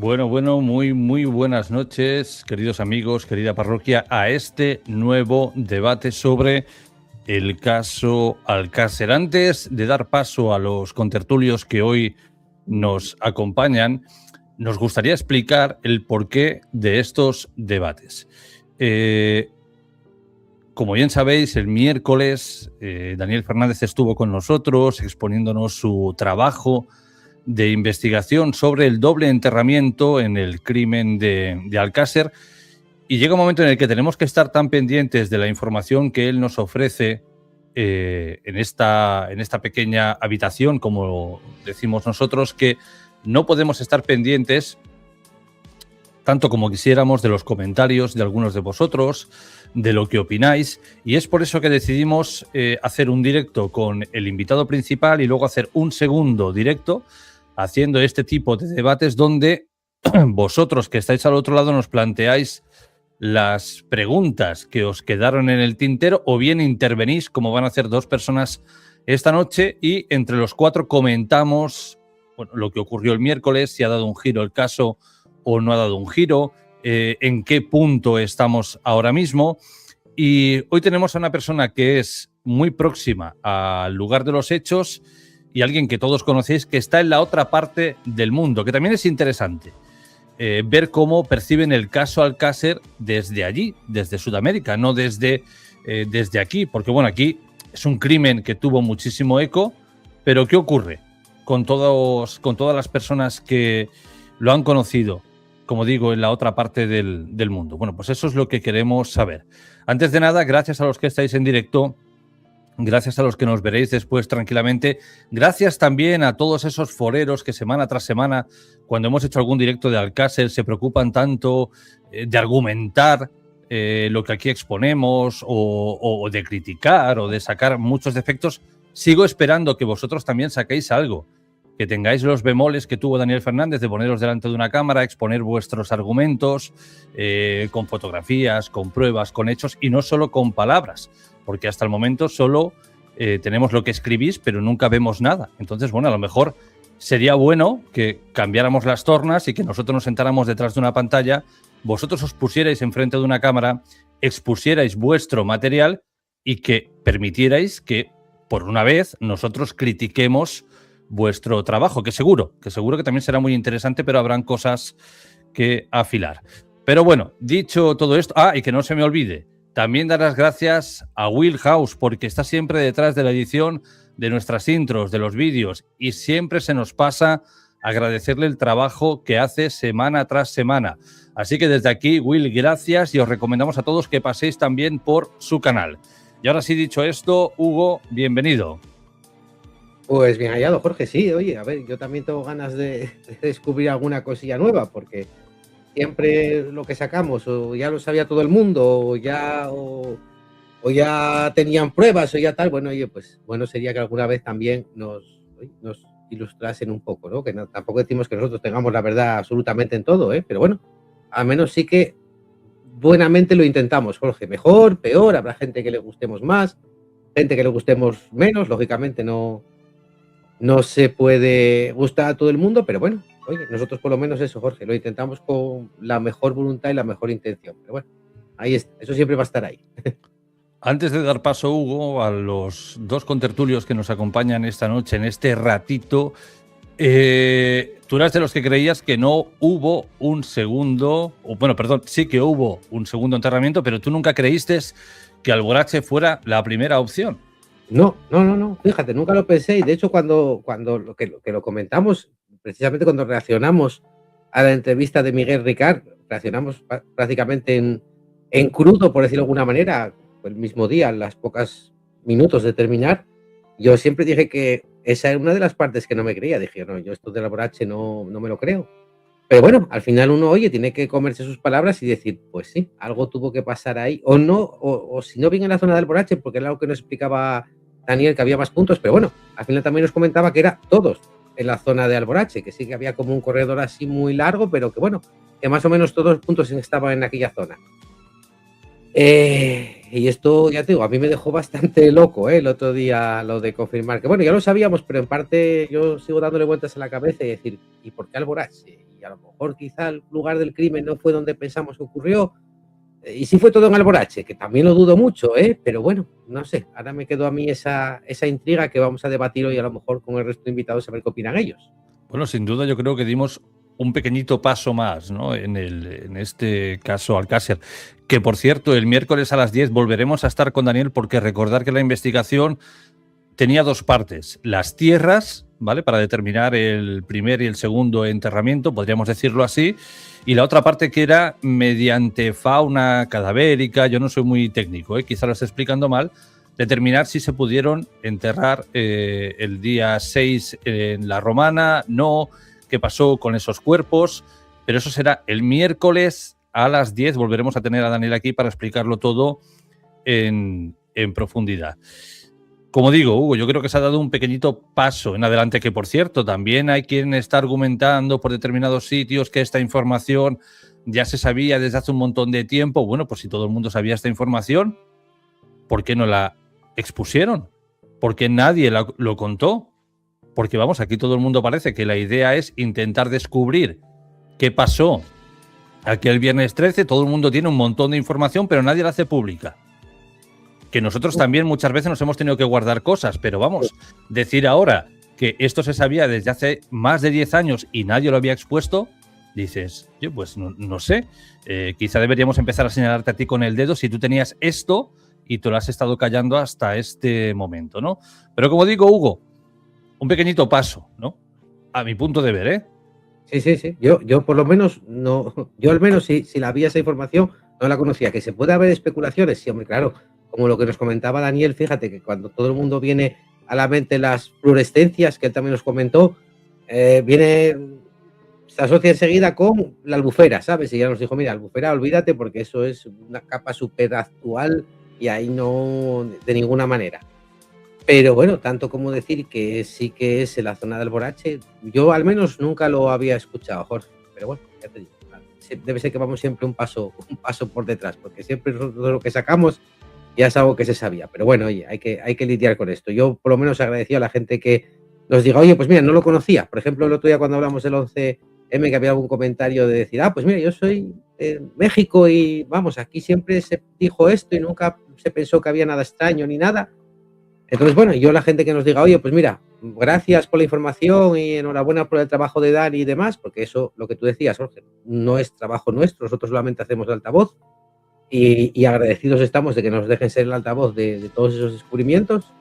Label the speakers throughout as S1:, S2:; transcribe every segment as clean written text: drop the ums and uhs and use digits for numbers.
S1: Bueno, muy buenas noches, queridos amigos, querida parroquia, a este nuevo debate sobre el caso Alcácer. Antes de dar paso a los contertulios que hoy nos acompañan, nos gustaría explicar el porqué de estos debates. Como bien sabéis, el miércoles Daniel Fernández estuvo con nosotros exponiéndonos su trabajo de investigación sobre el doble enterramiento en el crimen de Alcácer, y llega un momento en el que tenemos que estar tan pendientes de la información que él nos ofrece en esta pequeña habitación, como decimos nosotros, que no podemos estar pendientes tanto como quisiéramos de los comentarios de algunos de vosotros, de lo que opináis, y es por eso que decidimos hacer un directo con el invitado principal y luego hacer un segundo directo haciendo este tipo de debates donde vosotros que estáis al otro lado nos planteáis las preguntas que os quedaron en el tintero, o bien intervenís, como van a hacer dos personas esta noche, y entre los cuatro comentamos lo que ocurrió el miércoles, si ha dado un giro el caso o no ha dado un giro, en qué punto estamos ahora mismo. Y hoy tenemos a una persona que es muy próxima al lugar de los hechos y alguien que todos conocéis, que está en la otra parte del mundo, que también es interesante ver cómo perciben el caso Alcácer desde allí, desde Sudamérica, no desde aquí, porque bueno, aquí es un crimen que tuvo muchísimo eco, pero ¿qué ocurre con todas las personas que lo han conocido, como digo, en la otra parte del mundo? Bueno, pues eso es lo que queremos saber. Antes de nada, gracias a los que estáis en directo, gracias a los que nos veréis después tranquilamente, gracias también a todos esos foreros que semana tras semana, cuando hemos hecho algún directo de Alcácer, se preocupan tanto de argumentar lo que aquí exponemos o de criticar o de sacar muchos defectos. Sigo esperando que vosotros también saquéis algo, que tengáis los bemoles que tuvo Daniel Fernández de poneros delante de una cámara, exponer vuestros argumentos con fotografías, con pruebas, con hechos y no solo con palabras, porque hasta el momento solo tenemos lo que escribís, pero nunca vemos nada. Entonces, bueno, a lo mejor sería bueno que cambiáramos las tornas y que nosotros nos sentáramos detrás de una pantalla, vosotros os pusierais enfrente de una cámara, expusierais vuestro material y que permitierais que, por una vez, nosotros critiquemos vuestro trabajo, que seguro que también será muy interesante, pero habrán cosas que afilar. Pero bueno, dicho todo esto, y que no se me olvide, también dar las gracias a Will House, porque está siempre detrás de la edición de nuestras intros, de los vídeos, y siempre se nos pasa agradecerle el trabajo que hace semana tras semana. Así que desde aquí, Will, gracias, y os recomendamos a todos que paséis también por su canal. Y ahora sí, dicho esto, Hugo, bienvenido.
S2: Pues bien hallado, Jorge, sí, oye, a ver, yo también tengo ganas de descubrir alguna cosilla nueva, porque siempre lo que sacamos, o ya lo sabía todo el mundo, o ya tenían pruebas, o ya tal, bueno, oye, pues bueno sería que alguna vez también nos ilustrasen un poco, ¿no? Que tampoco decimos que nosotros tengamos la verdad absolutamente en todo, pero bueno, al menos sí que buenamente lo intentamos, Jorge, mejor, peor, habrá gente que le gustemos más, gente que le gustemos menos, lógicamente no se puede gustar a todo el mundo, pero bueno, oye, nosotros por lo menos eso, Jorge, lo intentamos con la mejor voluntad y la mejor intención. Pero bueno, ahí está, eso siempre va a estar ahí.
S1: Antes de dar paso, Hugo, a los dos contertulios que nos acompañan esta noche en este ratito, tú eras de los que creías que no hubo un segundo, sí que hubo un segundo enterramiento, pero tú nunca creíste que Alborache fuera la primera opción.
S2: No, fíjate, nunca lo pensé, y de hecho cuando lo comentamos, precisamente cuando reaccionamos a la entrevista de Miguel Ricard, reaccionamos prácticamente en crudo, por decirlo de alguna manera, el mismo día, a las pocas minutos de terminar. Yo siempre dije que esa era una de las partes que no me creía, dije, no, yo esto de Alborache no me lo creo. Pero bueno, al final uno, oye, tiene que comerse sus palabras y decir, pues sí, algo tuvo que pasar ahí, o no, o si no bien en la zona de Alborache, porque era algo que nos explicaba Daniel, que había más puntos, pero bueno, al final también nos comentaba que era todos en la zona de Alborache, que sí que había como un corredor así muy largo, pero que bueno, que más o menos todos los puntos estaban en aquella zona. Y esto, ya te digo, a mí me dejó bastante loco, el otro día lo de confirmar, que bueno, ya lo sabíamos, pero en parte yo sigo dándole vueltas a la cabeza y decir, ¿y por qué Alborache? Y a lo mejor quizá el lugar del crimen no fue donde pensamos que ocurrió, y sí fue todo en Alborache, que también lo dudo mucho, pero bueno, no sé, ahora me quedó a mí esa intriga que vamos a debatir hoy a lo mejor con el resto de invitados a ver qué opinan ellos.
S1: Bueno, sin duda yo creo que dimos un pequeñito paso más, ¿no? En este caso Alcácer. Que por cierto, el miércoles a las 10 volveremos a estar con Daniel, porque recordar que la investigación tenía dos partes. Las tierras, ¿vale? Para determinar el primer y el segundo enterramiento, podríamos decirlo así. Y la otra parte que era mediante fauna cadavérica, yo no soy muy técnico, quizá lo estoy explicando mal, determinar si se pudieron enterrar el día 6 en la Romana, no, qué pasó con esos cuerpos, pero eso será el miércoles a las 10. Volveremos a tener a Daniel aquí para explicarlo todo en profundidad. Como digo, Hugo, yo creo que se ha dado un pequeñito paso en adelante, que por cierto, también hay quien está argumentando por determinados sitios que esta información ya se sabía desde hace un montón de tiempo. Bueno, pues si todo el mundo sabía esta información, ¿por qué no la expusieron? ¿Por qué nadie lo contó? Porque vamos, aquí todo el mundo parece que la idea es intentar descubrir qué pasó aquel viernes 13. Todo el mundo tiene un montón de información, pero nadie la hace pública. Que nosotros también muchas veces nos hemos tenido que guardar cosas, pero vamos, decir ahora que esto se sabía desde hace más de 10 años y nadie lo había expuesto, dices, yo pues no sé, quizá deberíamos empezar a señalarte a ti con el dedo si tú tenías esto y te lo has estado callando hasta este momento, ¿no? Pero como digo, Hugo, un pequeñito paso, ¿no? A mi punto de ver, ¿eh?
S2: Sí. Yo por lo menos no, yo al menos si la había esa información, no la conocía. Que se puede haber especulaciones, sí, hombre, claro. Como lo que nos comentaba Daniel, fíjate que cuando todo el mundo viene a la mente las fluorescencias, que él también nos comentó, se asocia enseguida con la albufera, ¿sabes? Y ya nos dijo, mira, albufera, olvídate, porque eso es una capa súper actual y ahí no, de ninguna manera. Pero bueno, tanto como decir que sí que es en la zona del Alborache, yo al menos nunca lo había escuchado, Jorge. Pero bueno, ya te digo, debe ser que vamos siempre un paso por detrás, porque siempre lo que sacamos ya es algo que se sabía. Pero bueno, oye, hay que lidiar con esto. Yo por lo menos agradecido a la gente que nos diga, oye, pues mira, no lo conocía. Por ejemplo, el otro día cuando hablamos del 11M, que había algún comentario de decir, pues mira, yo soy de México y vamos, aquí siempre se dijo esto y nunca se pensó que había nada extraño ni nada. Entonces, bueno, yo la gente que nos diga, oye, pues mira, gracias por la información y enhorabuena por el trabajo de Dani y demás, porque eso, lo que tú decías, Jorge, no es trabajo nuestro, nosotros solamente hacemos el altavoz y agradecidos estamos de que nos dejen ser el altavoz de todos esos descubrimientos.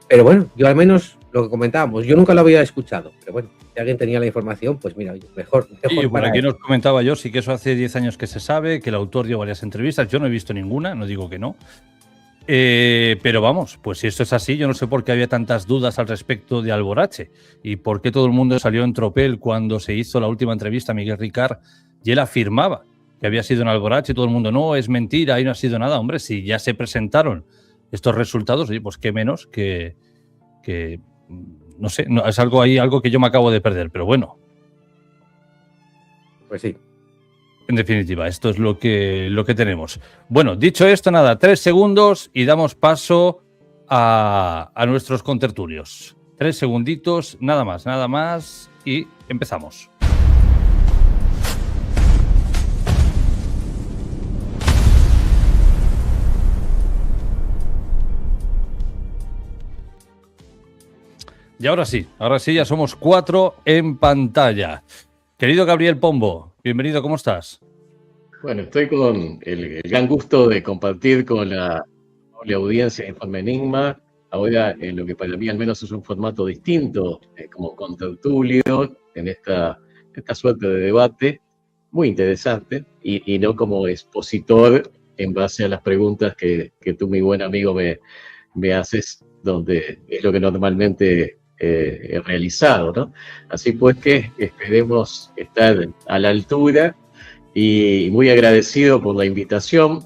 S2: Pero bueno, yo al menos lo que comentábamos, yo nunca lo había escuchado, pero bueno, si alguien tenía la información, pues mira, oye, mejor
S1: Y por aquí
S2: eso.
S1: nos comentaba yo, sí que eso hace 10 años que se sabe, que el autor dio varias entrevistas, yo no he visto ninguna, no digo que no. Pero vamos, pues si esto es así, yo no sé por qué había tantas dudas al respecto de Alborache y por qué todo el mundo salió en tropel cuando se hizo la última entrevista a Miguel Ricard y él afirmaba que había sido en Alborache y todo el mundo, no, es mentira, ahí no ha sido nada. Hombre, si ya se presentaron estos resultados, oye, pues qué menos que no sé, no, es algo que yo me acabo de perder, pero bueno.
S2: Pues sí.
S1: En definitiva, esto es lo que tenemos. Bueno, dicho esto, nada, 3 segundos y damos paso a nuestros contertulios. 3 segunditos, nada más y empezamos. Y ahora sí, ya somos 4 en pantalla. Querido Gabriel Pombo, bienvenido, ¿cómo estás?
S3: Bueno, estoy con el gran gusto de compartir con la audiencia de Informe Enigma, ahora en lo que para mí al menos es un formato distinto, como contertulio, en esta suerte de debate, muy interesante, y no como expositor en base a las preguntas que tú, mi buen amigo, me haces, donde es lo que normalmente he realizado, ¿no? Así pues que esperemos estar a la altura y muy agradecido por la invitación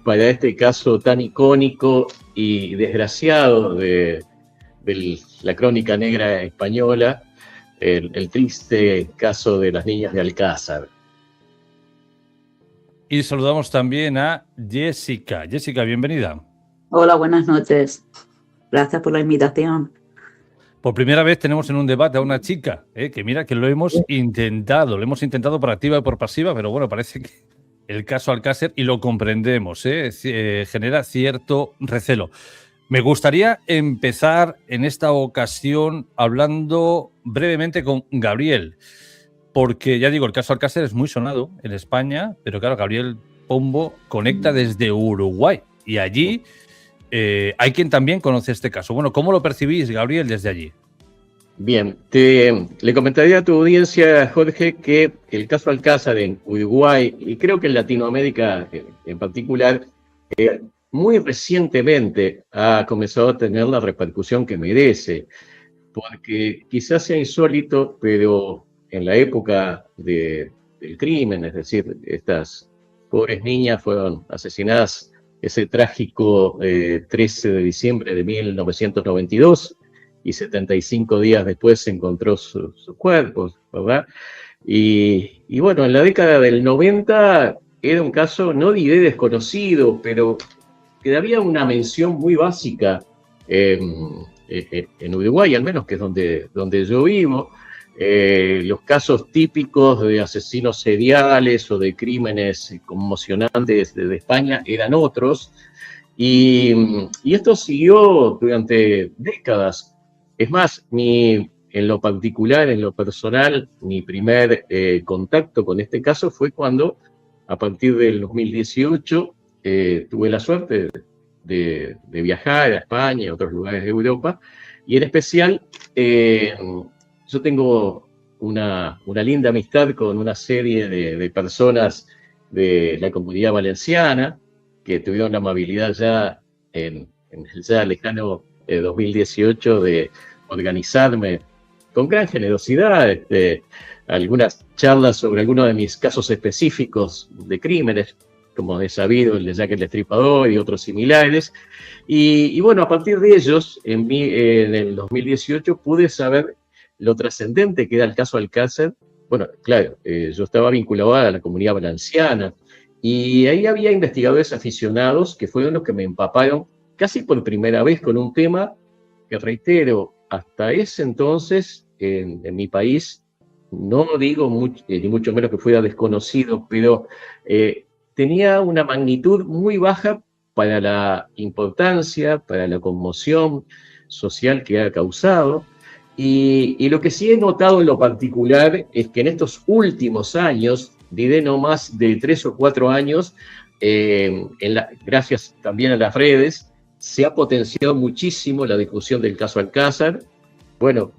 S3: para este caso tan icónico y desgraciado de la crónica negra española, el triste caso de las niñas de Alcázar.
S1: Y saludamos también a Jessica. Jessica, bienvenida.
S4: Hola, buenas noches. Gracias por la invitación.
S1: Por primera vez tenemos en un debate a una chica, que mira que lo hemos intentado por activa y por pasiva, pero bueno, parece que el caso Alcácer, y lo comprendemos, genera cierto recelo. Me gustaría empezar en esta ocasión hablando brevemente con Gabriel, porque ya digo, el caso Alcácer es muy sonado en España, pero claro, Gabriel Pombo conecta desde Uruguay y allí hay quien también conoce este caso. Bueno, ¿cómo lo percibís, Gabriel, desde allí?
S3: Bien, le comentaría a tu audiencia, Jorge, que el caso Alcácer en Uruguay, y creo que en Latinoamérica en particular, muy recientemente ha comenzado a tener la repercusión que merece, porque quizás sea insólito, pero en la época del crimen, es decir, estas pobres niñas fueron asesinadas ese trágico 13 de diciembre de 1992, y 75 días después se encontró sus cuerpos, ¿verdad? Y bueno, en la década del 90 era un caso, no diré desconocido, pero que había una mención muy básica en Uruguay, al menos que es donde yo vivo. Los casos típicos de asesinos seriales o de crímenes conmocionantes de España eran otros, y esto siguió durante décadas. Es más, en lo particular, en lo personal, mi primer contacto con este caso fue cuando, a partir del 2018, tuve la suerte de viajar a España y a otros lugares de Europa, y en especial yo tengo una linda amistad con una serie de personas de la Comunidad Valenciana que tuvieron la amabilidad ya en el ya lejano 2018 de organizarme con gran generosidad algunas charlas sobre algunos de mis casos específicos de crímenes, como es sabido el de Jack el Destripador y otros similares. Y bueno, a partir de ellos, en el 2018 pude saber lo trascendente que era el caso Alcácer. Bueno, claro, yo estaba vinculado a la Comunidad Valenciana y ahí había investigadores aficionados que fueron los que me empaparon casi por primera vez con un tema que, reitero, hasta ese entonces en mi país, no digo ni mucho menos que fuera desconocido, pero tenía una magnitud muy baja para la importancia, para la conmoción social que ha causado. Y lo que sí he notado en lo particular es que en estos últimos años, diré no más de 3 o 4 años, gracias también a las redes, se ha potenciado muchísimo la difusión del caso Alcácer. Bueno,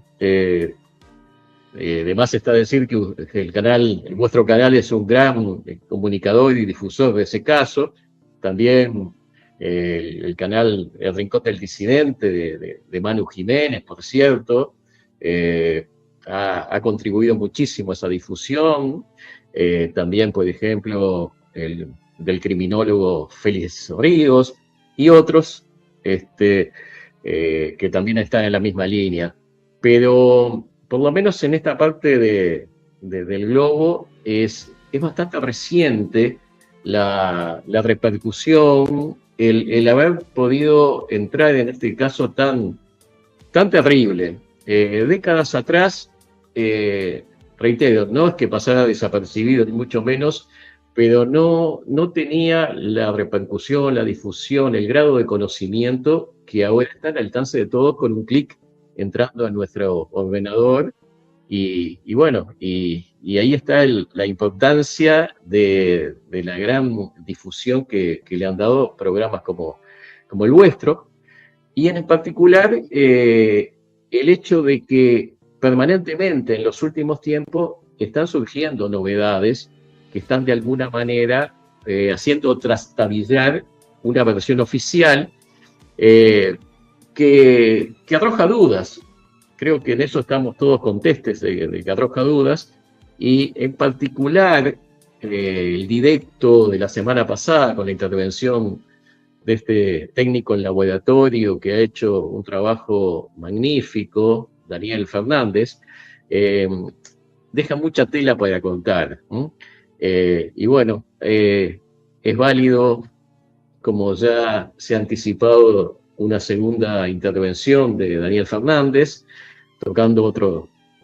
S3: además está decir que vuestro canal es un gran comunicador y difusor de ese caso. También el canal El Rincón del Disidente de Manu Jiménez, por cierto, ha contribuido muchísimo a esa difusión. También, por ejemplo, el del criminólogo Félix Ríos y otros que también están en la misma línea. Pero por lo menos en esta parte del globo es bastante reciente la repercusión, el haber podido entrar en este caso tan terrible. Décadas atrás, reitero, no es que pasara desapercibido, ni mucho menos, pero no tenía la repercusión, la difusión, el grado de conocimiento que ahora está al alcance de todos con un clic entrando a nuestro ordenador. Y bueno, y ahí está la importancia de la gran difusión que le han dado programas como el vuestro, y en particular el hecho de que permanentemente en los últimos tiempos están surgiendo novedades que están de alguna manera haciendo trastabillar una versión oficial que arroja dudas. Creo que en eso estamos todos contestes de que arroja dudas, y en particular el directo de la semana pasada con la intervención de este técnico en laboratorio que ha hecho un trabajo magnífico, Daniel Fernández, deja mucha tela para contar. Y bueno, es válido, como ya se ha anticipado, una segunda intervención de Daniel Fernández, tocando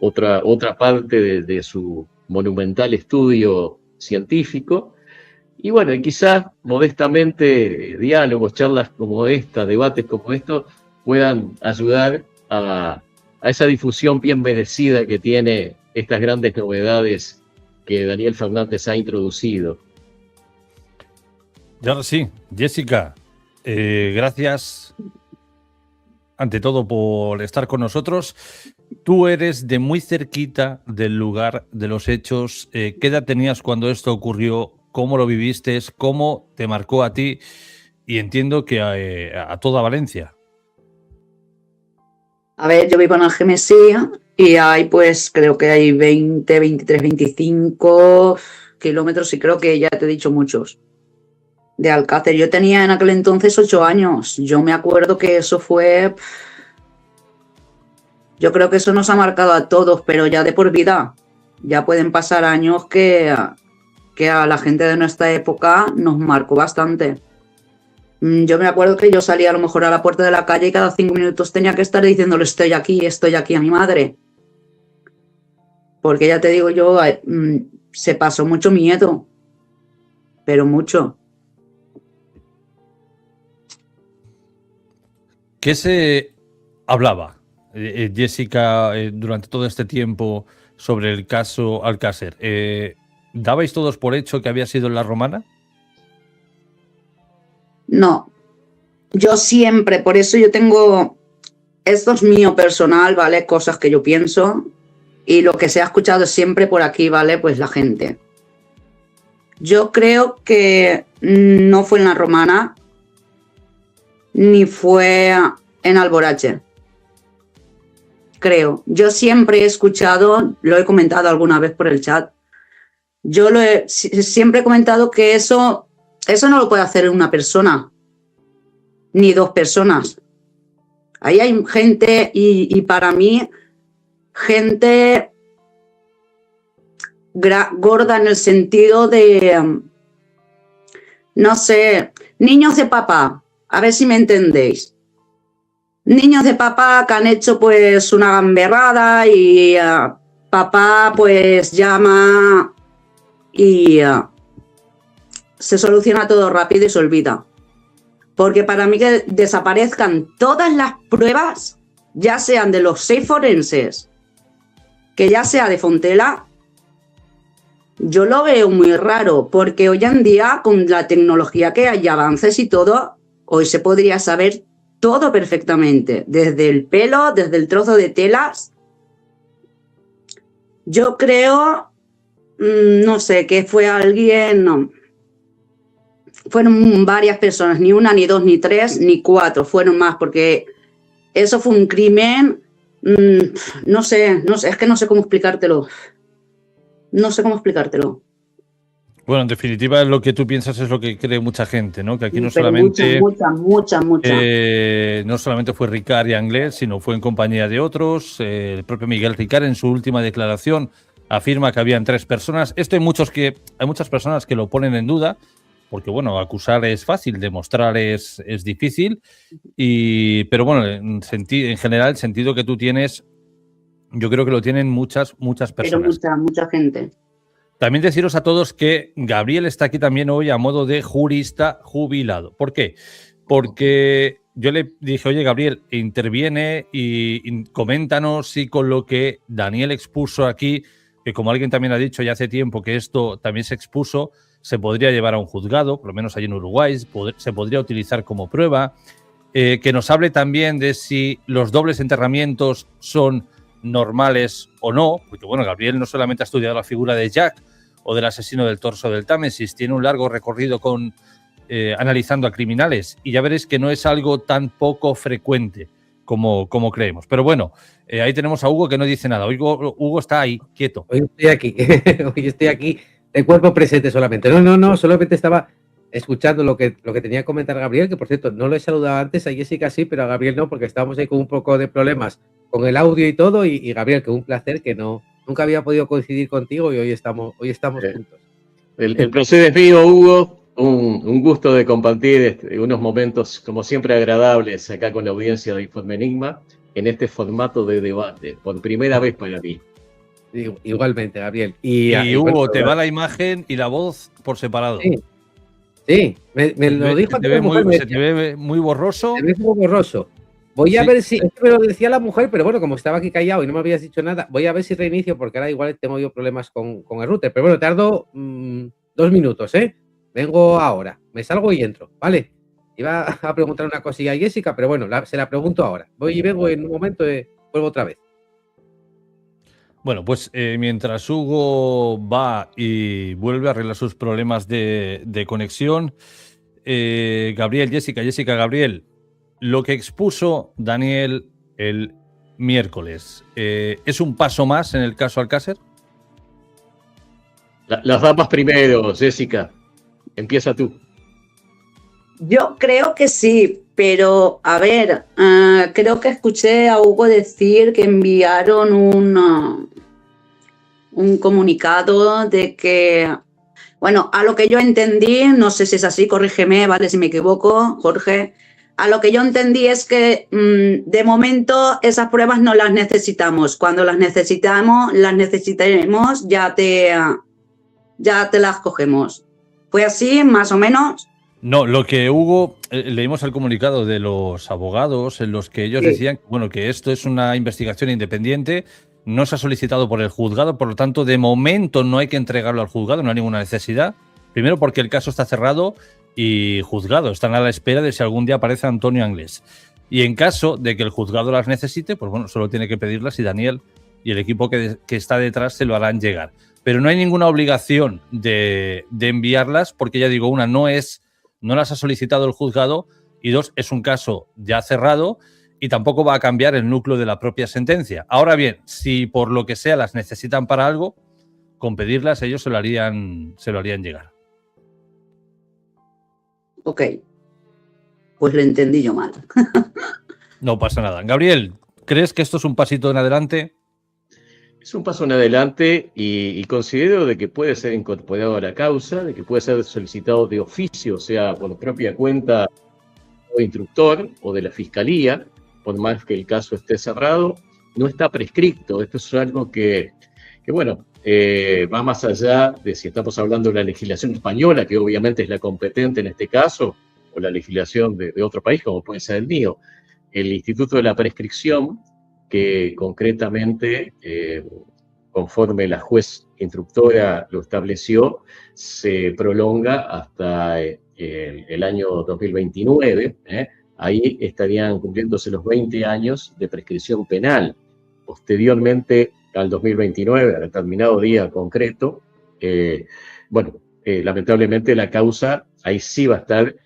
S3: otra parte de su monumental estudio científico. Y bueno, quizás modestamente diálogos, charlas como esta, debates como estos, puedan ayudar a esa difusión bien merecida que tiene estas grandes novedades que Daniel Fernández ha introducido.
S1: Y ahora sí, Jessica, gracias ante todo por estar con nosotros. Tú eres de muy cerquita del lugar de los hechos. ¿Qué edad tenías cuando esto ocurrió? ¿Cómo lo viviste? ¿Cómo te marcó a ti? Y entiendo que a toda Valencia.
S4: A ver, yo vivo en Algemesí y hay pues creo que hay 20, 23, 25 kilómetros y creo que ya te he dicho muchos de Alcácer. Yo tenía en aquel entonces 8 años. Yo me acuerdo que eso fue... Yo creo que eso nos ha marcado a todos, pero ya de por vida. Ya pueden pasar años que a la gente de nuestra época nos marcó bastante. Yo me acuerdo que yo salía a lo mejor a la puerta de la calle y cada 5 minutos tenía que estar diciéndole estoy aquí a mi madre. Porque ya te digo yo, se pasó mucho miedo, pero mucho.
S1: ¿Qué se hablaba, Jessica, durante todo este tiempo sobre el caso Alcácer? ¿Dabais todos por hecho que había sido en La Romana?
S4: No, yo siempre, por eso yo tengo, esto es mío personal, ¿vale? Cosas que yo pienso y lo que se ha escuchado siempre por aquí, ¿vale? Pues la gente. Yo creo que no fue en La Romana ni fue en Alborache. Creo. Yo siempre he escuchado, lo he comentado alguna vez por el chat, siempre he comentado que eso no lo puede hacer una persona, ni 2 personas. Ahí hay gente y para mí, gente gorda en el sentido de, no sé, niños de papá, a ver si me entendéis. Niños de papá que han hecho pues una gamberrada y papá pues llama y se soluciona todo rápido y se olvida. Porque para mí que desaparezcan todas las pruebas, ya sean de los 6 forenses, que ya sea de Fontela, yo lo veo muy raro, porque hoy en día con la tecnología que hay, avances y todo, hoy se podría saber todo perfectamente, desde el pelo, desde el trozo de telas. Yo creo, no sé, que fue alguien, no. Fueron varias personas, ni una, ni 2, ni 3, ni 4, fueron más, porque eso fue un crimen, no sé, es que no sé cómo explicártelo. No sé cómo explicártelo.
S1: Bueno, en definitiva, lo que tú piensas es lo que cree mucha gente, ¿no? Que aquí no
S4: pero
S1: solamente...
S4: Mucha.
S1: no solamente fue Ricard y Anglès, sino fue en compañía de otros. El propio Miguel Ricard, en su última declaración, afirma que habían 3 personas. Esto hay muchas personas que lo ponen en duda, porque, bueno, acusar es fácil, demostrar es difícil. Pero, bueno, en general, el sentido que tú tienes, yo creo que lo tienen muchas personas.
S4: Pero mucha gente.
S1: También deciros a todos que Gabriel está aquí también hoy a modo de jurista jubilado. ¿Por qué? Porque yo le dije, oye, Gabriel, interviene y coméntanos si con lo que Daniel expuso aquí, que como alguien también ha dicho ya hace tiempo que esto también se expuso, se podría llevar a un juzgado, por lo menos allí en Uruguay, se podría utilizar como prueba, que nos hable también de si los dobles enterramientos son normales o no, porque bueno, Gabriel no solamente ha estudiado la figura de Jack o del asesino del torso del Támesis, tiene un largo recorrido analizando a criminales y ya veréis que no es algo tan poco frecuente como creemos. Pero bueno, ahí tenemos a Hugo que no dice nada. Hugo está ahí, quieto.
S2: Hoy estoy aquí de cuerpo presente solamente. No, solamente estaba escuchando lo que tenía que comentar Gabriel, que por cierto, no lo he saludado antes, a Jessica sí, pero a Gabriel no, porque estábamos ahí con un poco de problemas con el audio y todo, y Gabriel, que un placer, que nunca había podido coincidir contigo y hoy estamos juntos.
S3: el placer es mío, Hugo. Un gusto de compartir unos momentos, como siempre, agradables acá con la audiencia de Informe Enigma, en este formato de debate, por primera vez para mí.
S2: Igualmente, Gabriel.
S1: Y
S2: bueno,
S1: Hugo, te va la imagen y la voz por separado.
S2: Sí, me lo dijo
S1: se te ve muy borroso.
S2: Se ve muy borroso. Voy a ver si, es que me lo decía la mujer, pero bueno, como estaba aquí callado y no me habías dicho nada, voy a ver si reinicio, porque ahora igual tengo yo problemas con el router. Pero bueno, tardo 2 minutos, ¿eh? Vengo ahora, me salgo y entro, ¿vale? Iba a preguntar una cosilla a Jessica, pero bueno, se la pregunto ahora. Voy y vengo en un momento, vuelvo otra vez.
S1: Bueno, pues mientras Hugo va y vuelve a arreglar sus problemas de conexión, Gabriel, Jessica, Gabriel, lo que expuso Daniel el miércoles, ¿es un paso más en el caso Alcácer?
S3: Las damas primero, Jessica. Empieza tú.
S4: Yo creo que sí, pero a ver, creo que escuché a Hugo decir que enviaron un comunicado de que, bueno, a lo que yo entendí, no sé si es así, corrígeme, ¿vale? Si me equivoco, Jorge. A lo que yo entendí es que de momento esas pruebas no las necesitamos. Cuando las necesitaremos, ya te las cogemos. ¿Fue así, más o menos?
S1: No, lo que Hugo, leímos el comunicado de los abogados en los que ellos decían, bueno, que esto es una investigación independiente, no se ha solicitado por el juzgado, por lo tanto, de momento no hay que entregarlo al juzgado, no hay ninguna necesidad. Primero porque el caso está cerrado y juzgado, están a la espera de si algún día aparece Antonio Anglés. Y en caso de que el juzgado las necesite, pues bueno, solo tiene que pedirlas y Daniel y el equipo que está detrás se lo harán llegar. Pero no hay ninguna obligación de enviarlas porque, ya digo, una no las ha solicitado el juzgado y dos, es un caso ya cerrado y tampoco va a cambiar el núcleo de la propia sentencia. Ahora bien, si por lo que sea las necesitan para algo, con pedirlas ellos se lo harían llegar.
S4: Ok, pues lo entendí yo mal.
S1: No pasa nada. Gabriel, ¿crees que esto es un pasito en adelante?
S3: Es un paso en adelante y considero de que puede ser incorporado a la causa, de que puede ser solicitado de oficio, o sea, por propia cuenta o instructor o de la fiscalía, por más que el caso esté cerrado, no está prescripto. Esto es algo que bueno, va más allá de si estamos hablando de la legislación española, que obviamente es la competente en este caso, o la legislación de otro país, como puede ser el mío. El Instituto de la Prescripción, que concretamente, conforme la juez instructora lo estableció, se prolonga hasta el año 2029. Ahí estarían cumpliéndose los 20 años de prescripción penal. Posteriormente, al 2029, al determinado día concreto, lamentablemente la causa ahí sí va a estar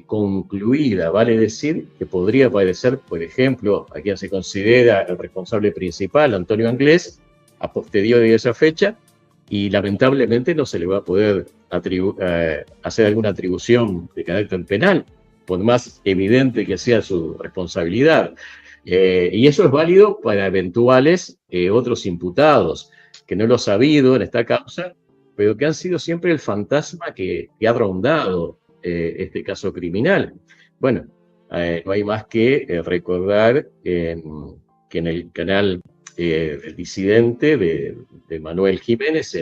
S3: concluida, vale decir que podría padecer, por ejemplo, a quien se considera el responsable principal, Antonio Anglés, a posteriori de esa fecha, y lamentablemente no se le va a poder hacer alguna atribución de carácter penal, por más evidente que sea su responsabilidad. Y eso es válido para eventuales otros imputados, que no lo ha habido en esta causa, pero que han sido siempre el fantasma que ha rondado este caso criminal. Bueno, no hay más que recordar que en el canal El Disidente de Manuel Jiménez,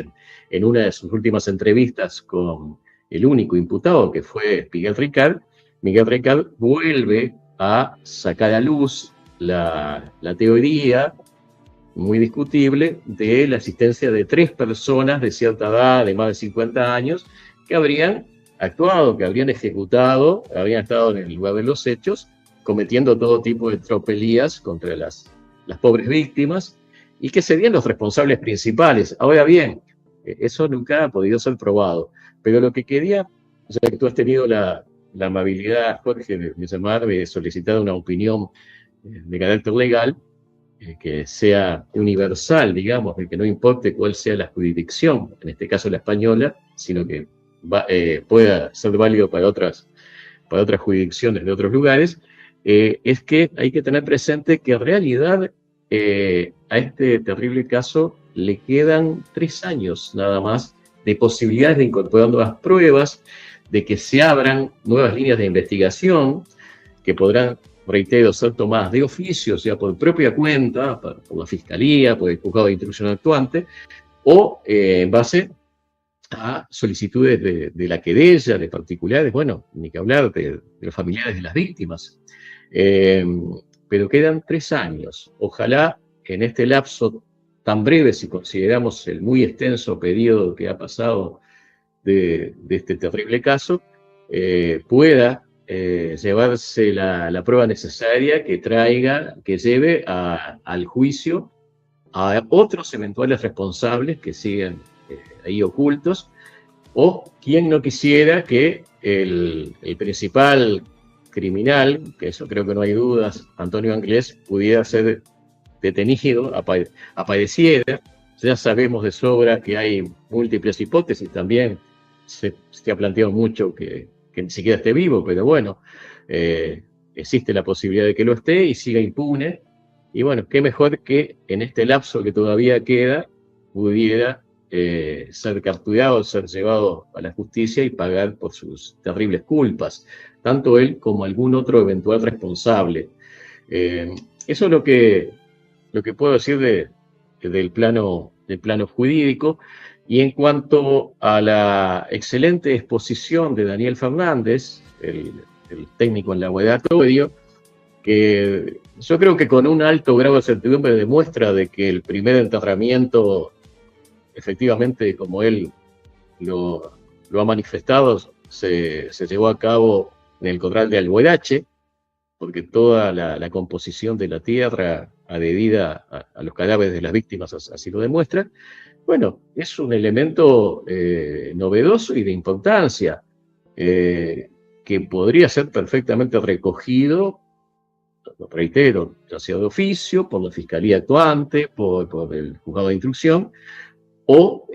S3: en una de sus últimas entrevistas con el único imputado, que fue Miguel Ricard vuelve a sacar a luz la teoría muy discutible de la existencia de 3 personas de cierta edad, de más de 50 años, que habrían actuado, que habrían ejecutado, habrían estado en el lugar de los hechos, cometiendo todo tipo de tropelías contra las pobres víctimas, y que serían los responsables principales. Ahora bien, eso nunca ha podido ser probado, pero lo que quería, ya que tú has tenido la amabilidad, Jorge, de llamarme, de solicitar una opinión de carácter legal, que sea universal, digamos, que no importe cuál sea la jurisdicción, en este caso la española, sino que pueda ser válido para otras jurisdicciones de otros lugares, es que hay que tener presente que en realidad a este terrible caso le quedan 3 años nada más de posibilidades de incorporar nuevas pruebas, de que se abran nuevas líneas de investigación que podrán, reitero, ser tomadas de oficio, o sea, por propia cuenta, por la Fiscalía, por el Juzgado de Instrucción actuante, o en base a solicitudes de la querella, de particulares, bueno, ni que hablar de los familiares de las víctimas. Pero quedan 3 años. Ojalá en este lapso tan breve, si consideramos el muy extenso periodo que ha pasado de este terrible caso, pueda llevarse la prueba necesaria que lleve al juicio a otros eventuales responsables que sigan ahí ocultos, o quien no quisiera que el principal criminal, que eso creo que no hay dudas, Antonio Anglés, pudiera ser detenido, apareciera. Ya sabemos de sobra que hay múltiples hipótesis, también se ha planteado mucho que ni siquiera esté vivo, pero bueno, existe la posibilidad de que lo esté y siga impune. Y bueno, qué mejor que en este lapso que todavía queda pudiera ser capturado, ser llevado a la justicia y pagar por sus terribles culpas, tanto él como algún otro eventual responsable. Eso es lo que puedo decir del plano jurídico. Y en cuanto a la excelente exposición de Daniel Fernández, el técnico en laboratorio, que yo creo que con un alto grado de certidumbre demuestra de que el primer enterramiento, efectivamente, como él lo ha manifestado, se llevó a cabo en el Corral de Alborache, porque toda la composición de la tierra adherida a los cadáveres de las víctimas así lo demuestra. Bueno, es un elemento novedoso y de importancia, que podría ser perfectamente recogido, lo reitero, ya sea de oficio, por la Fiscalía actuante, por el Juzgado de Instrucción, o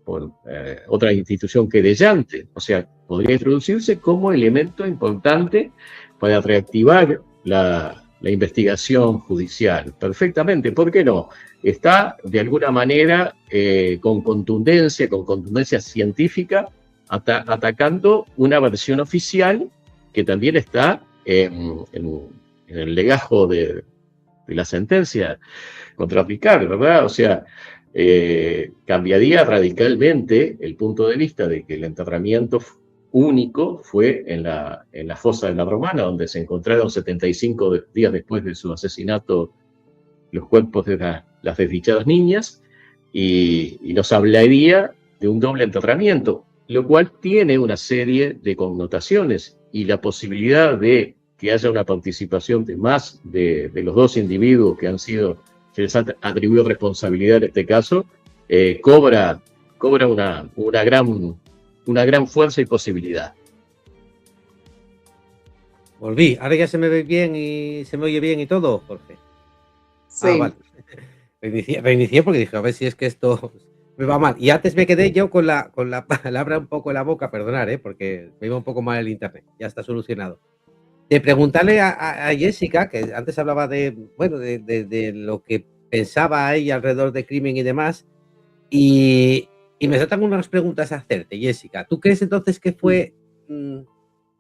S3: por otra institución querellante. O sea, podría introducirse como elemento importante para reactivar la investigación judicial. Perfectamente, ¿por qué no? Está, de alguna manera, con contundencia científica, atacando una versión oficial que también está en el legajo de la sentencia contra Ricard, ¿verdad? O sea, cambiaría radicalmente el punto de vista de que el enterramiento único fue en la fosa de la Romana, donde se encontraron 75 días después de su asesinato los cuerpos de las desdichadas niñas, y nos hablaría de un doble enterramiento, lo cual tiene una serie de connotaciones, y la posibilidad de que haya una participación de más de los 2 individuos que se les ha atribuido responsabilidad en este caso, cobra una gran fuerza y posibilidad.
S2: Volví. Ahora ya se me ve bien y se me oye bien y todo, Jorge.
S4: Sí.
S2: Vale. Reinicié porque dije, a ver si es que esto me va mal. Y antes me quedé yo con la palabra un poco en la boca, perdonar, porque me iba un poco mal el internet. Ya está solucionado. De preguntarle a Jessica, que antes hablaba de lo que pensaba ella alrededor del crimen y demás, y me saltan unas preguntas a hacerte, Jessica. ¿Tú crees entonces que fue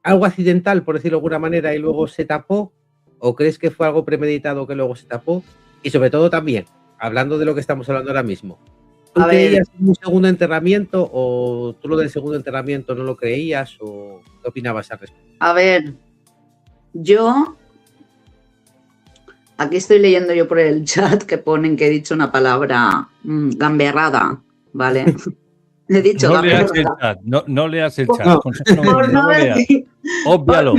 S2: algo accidental, por decirlo de alguna manera, y luego se tapó? ¿O crees que fue algo premeditado que luego se tapó? Y sobre todo también, hablando de lo que estamos hablando ahora mismo, ¿tú creías en un segundo enterramiento, o tú lo del segundo enterramiento no lo creías, o qué opinabas al respecto?
S4: A ver, yo aquí estoy leyendo yo por el chat que ponen que he dicho una palabra gamberrada, ¿vale? He dicho
S1: no leas
S4: gamberrada.
S1: el chat, no leas el chat.
S2: No.
S4: Por no decir,
S1: Óbvialo.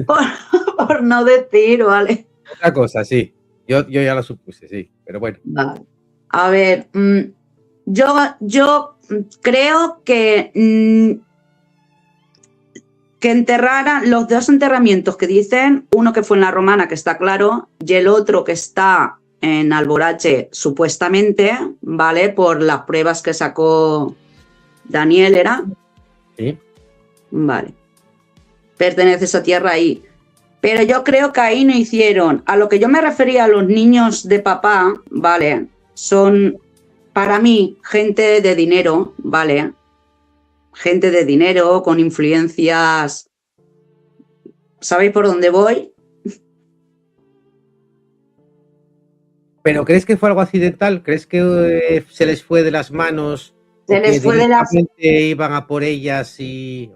S4: por no decir, ¿vale?
S2: Otra cosa, sí. Yo ya lo supuse, sí, pero bueno.
S4: Vale. A ver, yo creo que enterraran los 2 enterramientos que dicen, uno que fue en la Romana, que está claro, y el otro que está en Alborache, supuestamente, ¿vale? Por las pruebas que sacó Daniel, ¿era?
S2: Sí.
S4: Vale. Pertenece esa tierra ahí. Pero yo creo que ahí no hicieron. A lo que yo me refería a los niños de papá, ¿vale? Son para mí, gente de dinero, ¿vale? Gente de dinero, con influencias. ¿Sabéis por dónde voy?
S2: ¿Pero crees que fue algo accidental? ¿Crees que se les fue de las manos?
S4: Se les fue de las...
S2: iban a por ellas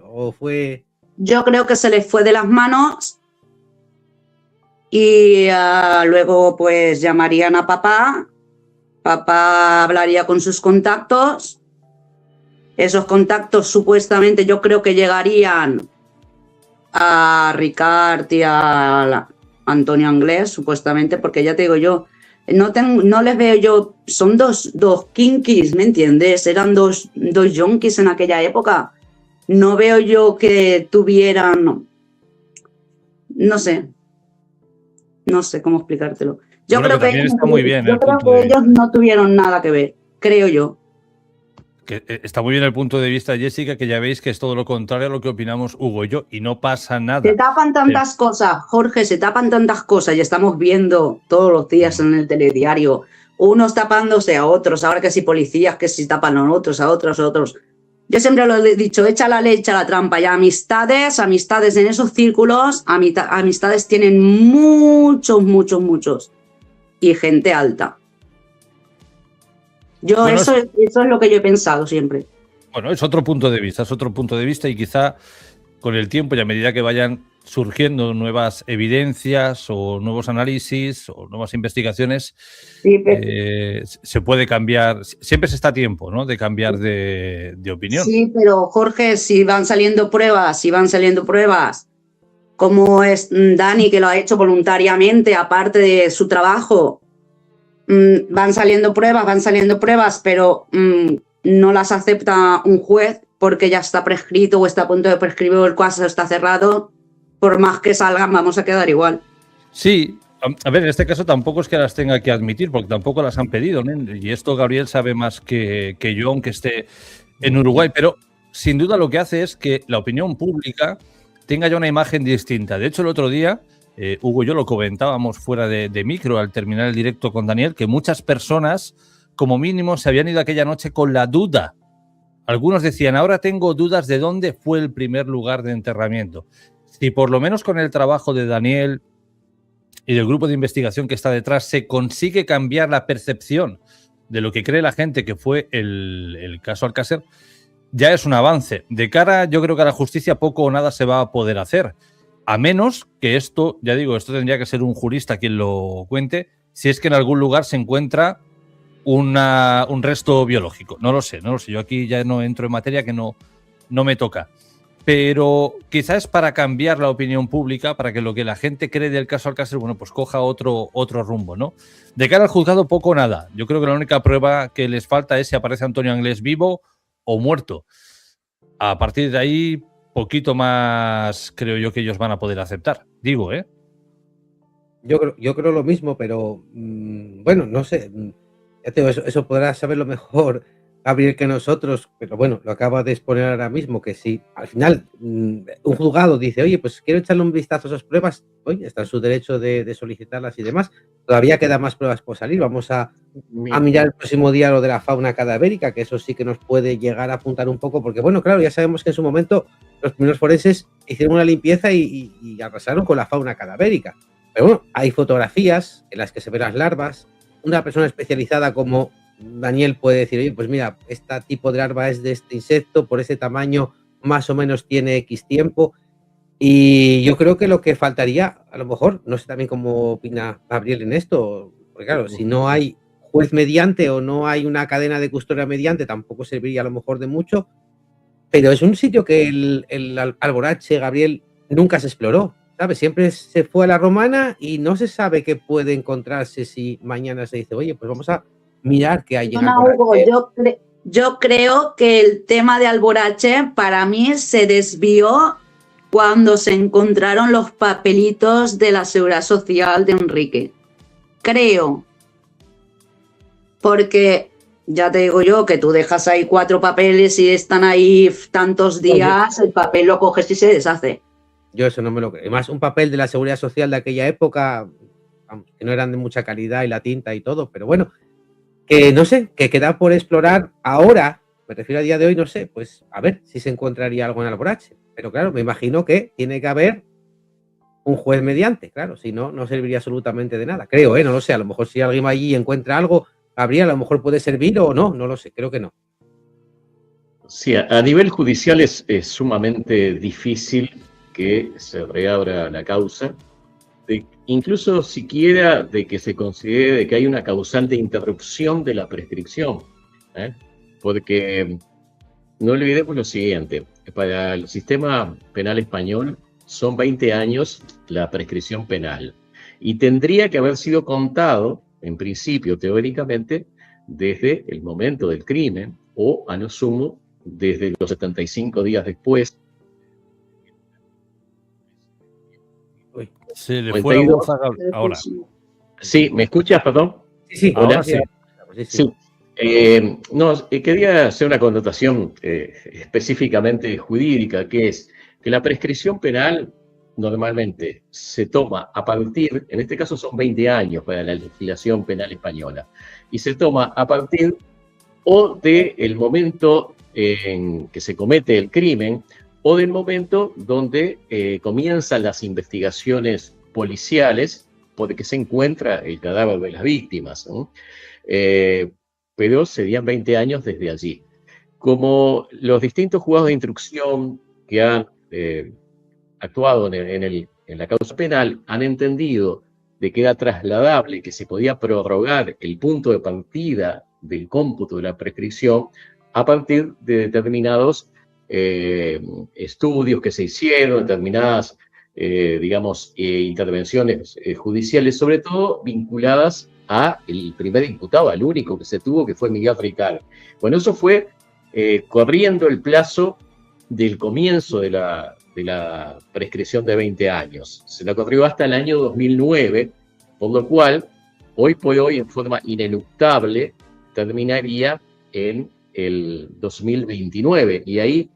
S2: o fue...
S4: Yo creo que se les fue de las manos y luego pues llamarían a papá. Papá hablaría con sus contactos. Esos contactos supuestamente yo creo que llegarían a Ricard y a Antonio Anglés, supuestamente, porque ya te digo yo, no les veo yo, son dos kinkis, ¿me entiendes? Eran dos yonkis en aquella época. No veo yo que tuvieran, no sé cómo explicártelo. Yo creo que ellos,
S1: está muy bien.
S4: Yo creo que ellos no tuvieron nada que ver, creo yo.
S1: Que está muy bien el punto de vista de Jessica, que ya veis que es todo lo contrario a lo que opinamos Hugo y yo, y no pasa nada.
S4: Se tapan tantas cosas, Jorge, se tapan tantas cosas y estamos viendo todos los días en el telediario, unos tapándose a otros, ahora que si policías, que si tapan a otros, a otros. Yo siempre lo he dicho, echa la ley, echa la trampa, y amistades en esos círculos, amistades tienen muchos, y gente alta. Bueno, eso es lo que yo he pensado siempre.
S1: Bueno, es otro punto de vista y quizá con el tiempo y a medida que vayan surgiendo nuevas evidencias o nuevos análisis o nuevas investigaciones, sí, se puede cambiar. Siempre se está a tiempo, ¿no?, de cambiar de opinión.
S4: Sí, pero Jorge, si van saliendo pruebas, como es Dani, que lo ha hecho voluntariamente, aparte de su trabajo, van saliendo pruebas, pero no las acepta un juez porque ya está prescrito o está a punto de prescribir o el caso está cerrado. Por más que salgan, vamos a quedar igual.
S1: Sí, a ver, en este caso tampoco es que las tenga que admitir, porque tampoco las han pedido, ¿no? Y esto Gabriel sabe más que yo, aunque esté en Uruguay, pero sin duda lo que hace es que la opinión pública tenga ya una imagen distinta. De hecho, el otro día, Hugo y yo lo comentábamos fuera de micro al terminar el directo con Daniel, que muchas personas, como mínimo, se habían ido aquella noche con la duda. Algunos decían, ahora tengo dudas de dónde fue el primer lugar de enterramiento. Si por lo menos con el trabajo de Daniel y del grupo de investigación que está detrás se consigue cambiar la percepción de lo que cree la gente que fue el caso Alcácer, ya es un avance. De cara, yo creo que a la justicia poco o nada se va a poder hacer. A menos que esto, ya digo, esto tendría que ser un jurista quien lo cuente, si es que en algún lugar se encuentra un resto biológico. No lo sé. Yo aquí ya no entro en materia que no me toca. Pero quizás es para cambiar la opinión pública, para que lo que la gente cree del caso Alcácer, bueno, pues coja otro rumbo, ¿no? De cara al juzgado, poco o nada. Yo creo que la única prueba que les falta es si aparece Antonio Anglés vivo o muerto. A partir de ahí, poquito más creo yo que ellos van a poder aceptar. Digo, ¿eh?
S2: Yo creo lo mismo, pero bueno, no sé. Ya te digo, eso podrá saberlo mejor Gabriel que nosotros, pero bueno, lo acaba de exponer ahora mismo, que si al final un juzgado dice, oye, pues quiero echarle un vistazo a esas pruebas, oye, está en su derecho de solicitarlas y demás, todavía quedan más pruebas por salir, vamos a mirar el próximo día lo de la fauna cadavérica, que eso sí que nos puede llegar a apuntar un poco, porque bueno, claro, ya sabemos que en su momento los primeros forenses hicieron una limpieza y arrasaron con la fauna cadavérica, pero bueno, hay fotografías en las que se ven las larvas, una persona especializada como Daniel puede decir, oye, pues mira, este tipo de larva es de este insecto, por ese tamaño más o menos tiene X tiempo, y yo creo que lo que faltaría, a lo mejor, no sé también cómo opina Gabriel en esto, porque claro, si no hay juez mediante o no hay una cadena de custodia mediante, tampoco serviría a lo mejor de mucho, pero es un sitio que el Alborache, Gabriel, nunca se exploró, ¿sabes? Siempre se fue a la Romana y no se sabe qué puede encontrarse si mañana se dice, oye, pues vamos a mirar qué hay en Alborache.
S4: Yo creo que el tema de Alborache para mí se desvió cuando se encontraron los papelitos de la Seguridad Social de Enrique. Creo. Porque ya te digo yo que tú dejas ahí 4 papeles y están ahí tantos días, el papel lo coges y se deshace.
S2: Yo eso no me lo creo. Además, un papel de la Seguridad Social de aquella época, vamos, que no eran de mucha calidad y la tinta y todo, pero bueno, que no sé, que queda por explorar ahora, me refiero a día de hoy, no sé, pues a ver si se encontraría algo en Alborache. Pero claro, me imagino que tiene que haber un juez mediante, claro, si no, no serviría absolutamente de nada. Creo, no lo sé, a lo mejor si alguien va allí y encuentra algo, habría, a lo mejor puede servir o no, no lo sé, creo que no.
S3: Sí, a nivel judicial es sumamente difícil que se reabra la causa, incluso siquiera de que se considere de que hay una causal de interrupción de la prescripción, porque no olvidemos lo siguiente, para el sistema penal español son 20 años la prescripción penal y tendría que haber sido contado, en principio, teóricamente, desde el momento del crimen o, a lo sumo, desde los 75 días después.
S1: Se le fue la voz ahora.
S3: Sí, ¿me escuchas, perdón?
S2: Sí,
S3: hola.
S2: Ahora sí.
S3: Sí. No, quería hacer una connotación específicamente jurídica, que es que la prescripción penal normalmente se toma a partir, en este caso son 20 años para la legislación penal española, y se toma a partir o del momento en que se comete el crimen o del momento donde comienzan las investigaciones policiales porque se encuentra el cadáver de las víctimas, ¿no? Pero serían 20 años desde allí. Como los distintos juzgados de instrucción que han actuado en la causa penal han entendido de que era trasladable, que se podía prorrogar el punto de partida del cómputo de la prescripción a partir de determinados estudios que se hicieron, determinadas, intervenciones judiciales, sobre todo vinculadas a el primer imputado, al único que se tuvo, que fue Miguel Ricard. Bueno, eso fue corriendo el plazo del comienzo de la prescripción de 20 años. Se la corrió hasta el año 2009, por lo cual, hoy por hoy, en forma ineluctable, terminaría en el 2029. Y ahí,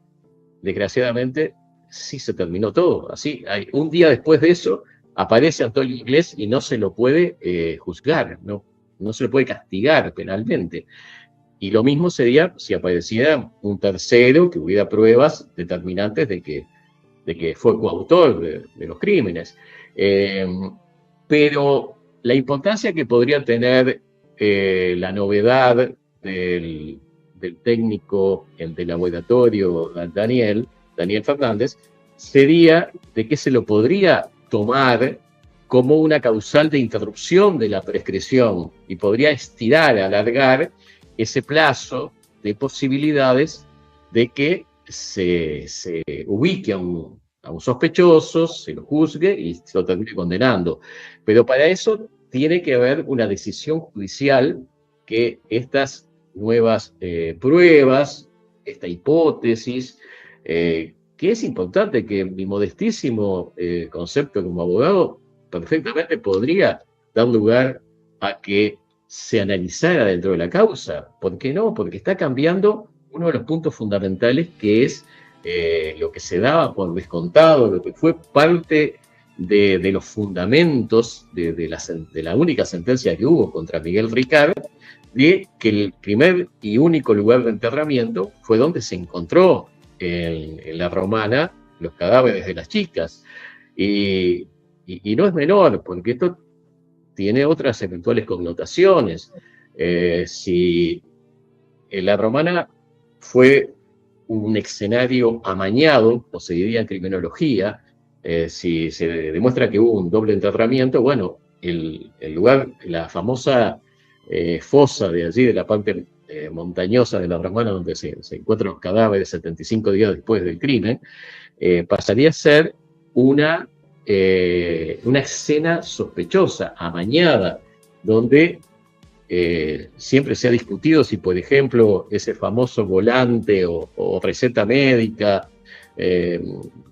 S3: desgraciadamente, sí se terminó todo. Así, un día después de eso, aparece Antonio Inglés y no se lo puede juzgar, no se lo puede castigar penalmente. Y lo mismo sería si apareciera un tercero que hubiera pruebas determinantes de que fue coautor de los crímenes. Pero la importancia que podría tener la novedad del técnico del laboratorio Daniel Fernández sería de que se lo podría tomar como una causal de interrupción de la prescripción y podría estirar, alargar ese plazo de posibilidades de que se ubique a un sospechoso, se lo juzgue y se lo termine condenando. Pero para eso tiene que haber una decisión judicial que estas nuevas pruebas, esta hipótesis, que es importante, que mi modestísimo concepto como abogado perfectamente podría dar lugar a que se analizara dentro de la causa. ¿Por qué no? Porque está cambiando uno de los puntos fundamentales, que es lo que se daba por descontado, lo que fue parte de los fundamentos de la única sentencia que hubo contra Miguel Ricard, de que el primer y único lugar de enterramiento fue donde se encontró en la Romana los cadáveres de las chicas. Y no es menor, porque esto tiene otras eventuales connotaciones. Si la Romana fue un escenario amañado, o se diría en criminología, si se demuestra que hubo un doble enterramiento, bueno, el lugar, la famosa fosa de allí, de la parte montañosa de la Romana, donde se encuentran los cadáveres 75 días después del crimen, pasaría a ser una escena sospechosa, amañada, donde siempre se ha discutido si, por ejemplo, ese famoso volante o receta médica,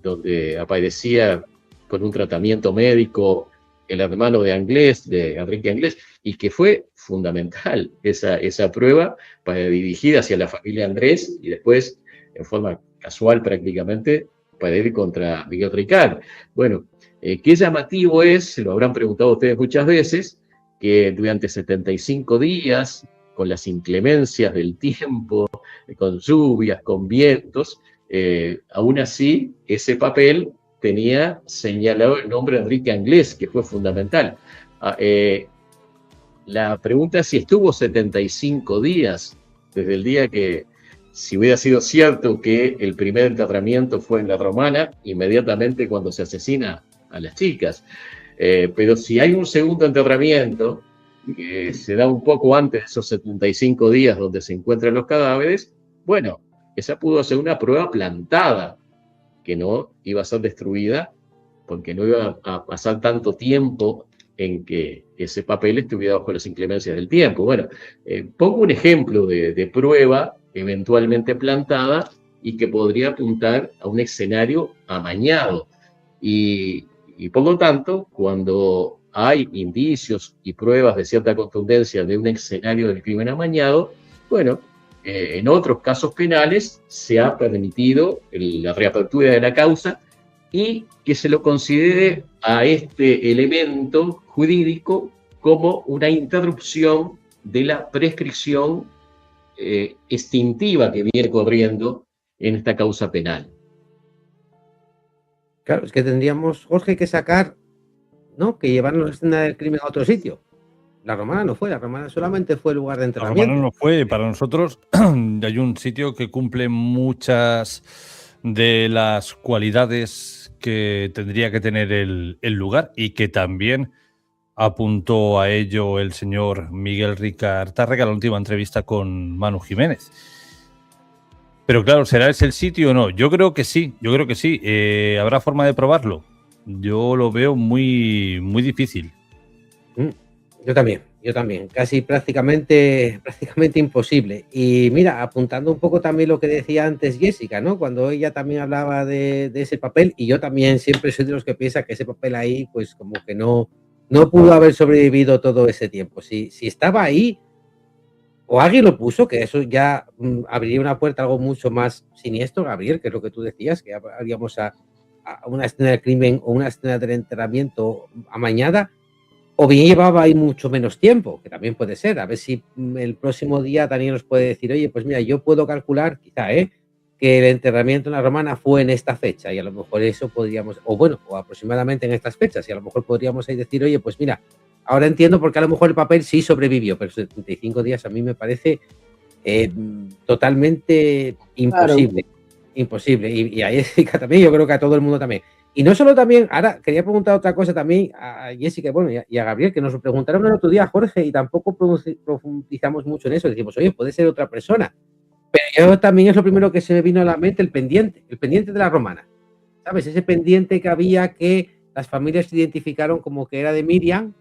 S3: donde aparecía con un tratamiento médico el hermano de Anglés, de Enrique Anglés, y que fue fundamental esa prueba para dirigir hacia la familia Andrés y después, en forma casual prácticamente, para ir contra Miguel Ricard. Bueno, qué llamativo es, se lo habrán preguntado ustedes muchas veces, que durante 75 días con las inclemencias del tiempo, con lluvias, con vientos, aún así ese papel tenía señalado el nombre de Enrique Anglès, que fue fundamental. La pregunta es si estuvo 75 días desde el día que, si hubiera sido cierto que el primer enterramiento fue en la Romana, inmediatamente cuando se asesina a las chicas. Pero si hay un segundo enterramiento, que se da un poco antes de esos 75 días donde se encuentran los cadáveres, bueno, esa pudo ser una prueba plantada, que no iba a ser destruida, porque no iba a pasar tanto tiempo en que ese papel estuviera bajo las inclemencias del tiempo. Bueno, pongo un ejemplo de prueba eventualmente plantada y que podría apuntar a un escenario amañado. Y por lo tanto, cuando hay indicios y pruebas de cierta contundencia de un escenario del crimen amañado, bueno, en otros casos penales se ha permitido la reapertura de la causa y que se lo considere a este elemento jurídico como una interrupción de la prescripción extintiva que viene corriendo en esta causa penal.
S2: Claro, es que tendríamos, Jorge, que sacar, ¿no? Que llevarnos la escena del crimen a otro sitio. La Romana no fue, la Romana solamente fue el lugar de
S1: La
S2: enterramiento.
S1: Romana no fue, para nosotros hay un sitio que cumple muchas de las cualidades que tendría que tener el lugar y que también apuntó a ello el señor Miguel Ricard Tárrega en la última entrevista con Manu Jiménez. Pero claro, ¿será ese el sitio o no? Yo creo que sí, ¿habrá forma de probarlo? Yo lo veo muy, muy difícil.
S2: Yo también, casi prácticamente imposible. Y mira, apuntando un poco también lo que decía antes Jessica, ¿no? Cuando ella también hablaba de ese papel, y yo también siempre soy de los que piensa que ese papel ahí, pues como que no pudo haber sobrevivido todo ese tiempo. Si estaba ahí, o alguien lo puso, que eso ya abriría una puerta a algo mucho más siniestro, Gabriel, que es lo que tú decías, que haríamos a una escena del crimen o una escena del enterramiento amañada, o bien llevaba ahí mucho menos tiempo, que también puede ser. A ver si el próximo día Daniel nos puede decir, oye, pues mira, yo puedo calcular, quizá, que el enterramiento en la Romana fue en esta fecha, y a lo mejor eso podríamos, o aproximadamente en estas fechas, y a lo mejor podríamos ahí decir, oye, pues mira, ahora entiendo por qué a lo mejor el papel sí sobrevivió, pero 75 días a mí me parece totalmente imposible. Claro. Imposible. Y a Jessica también, yo creo que a todo el mundo también. Y no solo también, ahora quería preguntar otra cosa también a Jessica, bueno, y a Gabriel, que nos lo preguntaron el otro día, Jorge, y tampoco profundizamos mucho en eso. Decimos, oye, puede ser otra persona. Pero yo también es lo primero que se me vino a la mente, el pendiente de la Romana. ¿Sabes? Ese pendiente que había que las familias identificaron como que era de Miriam.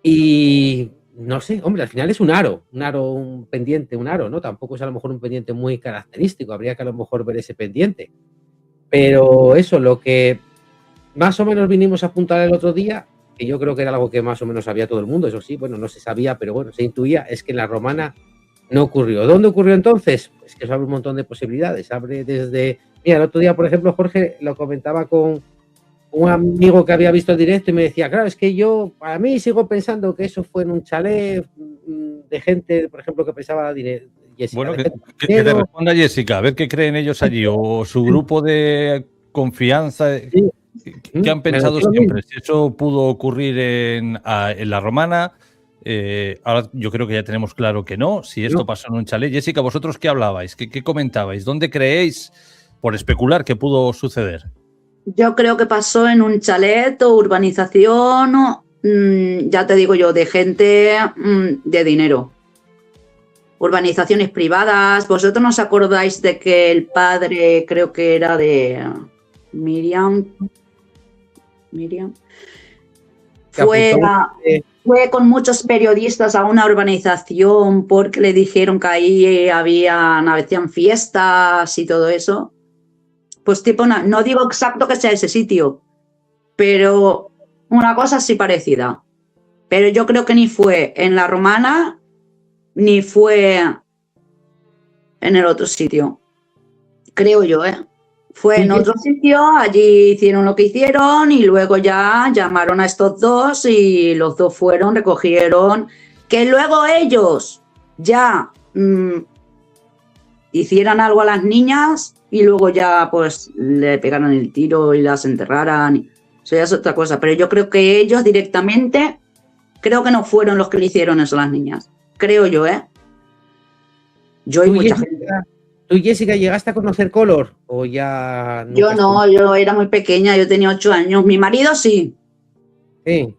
S2: Y no sé, hombre, al final es un aro, un pendiente, ¿no? Tampoco es a lo mejor un pendiente muy característico, habría que a lo mejor ver ese pendiente. Pero eso, lo que más o menos vinimos a apuntar el otro día, que yo creo que era algo que más o menos sabía todo el mundo, eso sí, bueno, no se sabía, pero bueno, se intuía, es que en la Romana no ocurrió. ¿Dónde ocurrió entonces? Pues que eso abre un montón de posibilidades, abre desde... Mira, el otro día, por ejemplo, Jorge lo comentaba con un amigo que había visto el directo y me decía, claro, es que yo, para mí, sigo pensando que eso fue en un chalet de gente, por ejemplo, que pensaba dinero. Jessica,
S1: bueno, que te responda Jessica, a ver qué creen ellos allí, o su grupo de confianza, sí. ¿Qué han pensado siempre? Si eso pudo ocurrir en la Romana, ahora yo creo que ya tenemos claro que no, si esto pasó en un chalet. Jessica, ¿vosotros qué hablabais? ¿Qué comentabais? ¿Dónde creéis, por especular, que pudo suceder?
S4: Yo creo que pasó en un chalet o urbanización, ya te digo yo, de gente de dinero. Urbanizaciones privadas. ¿Vosotros no os acordáis de que el padre, creo que era de Miriam, fue con muchos periodistas a una urbanización porque le dijeron que ahí hacían fiestas y todo eso? Pues tipo, no digo exacto que sea ese sitio, pero una cosa así parecida. Pero yo creo que ni fue en la Romana ni fue en el otro sitio. Creo yo, Fue en otro sitio, allí hicieron lo que hicieron y luego ya llamaron a estos dos y los dos fueron, recogieron, que luego ellos ya hicieran algo a las niñas y luego ya pues le pegaran el tiro y las enterraran. Eso ya es otra cosa. Pero yo creo que ellos directamente, creo que no fueron los que le hicieron eso a las niñas. Creo yo, ¿eh? Yo y mucha gente.
S2: ¿Tú, Jessica, llegaste a conocer Color o ya...?
S4: Yo no, yo era muy pequeña, yo tenía 8 años. Mi marido sí.
S2: Sí.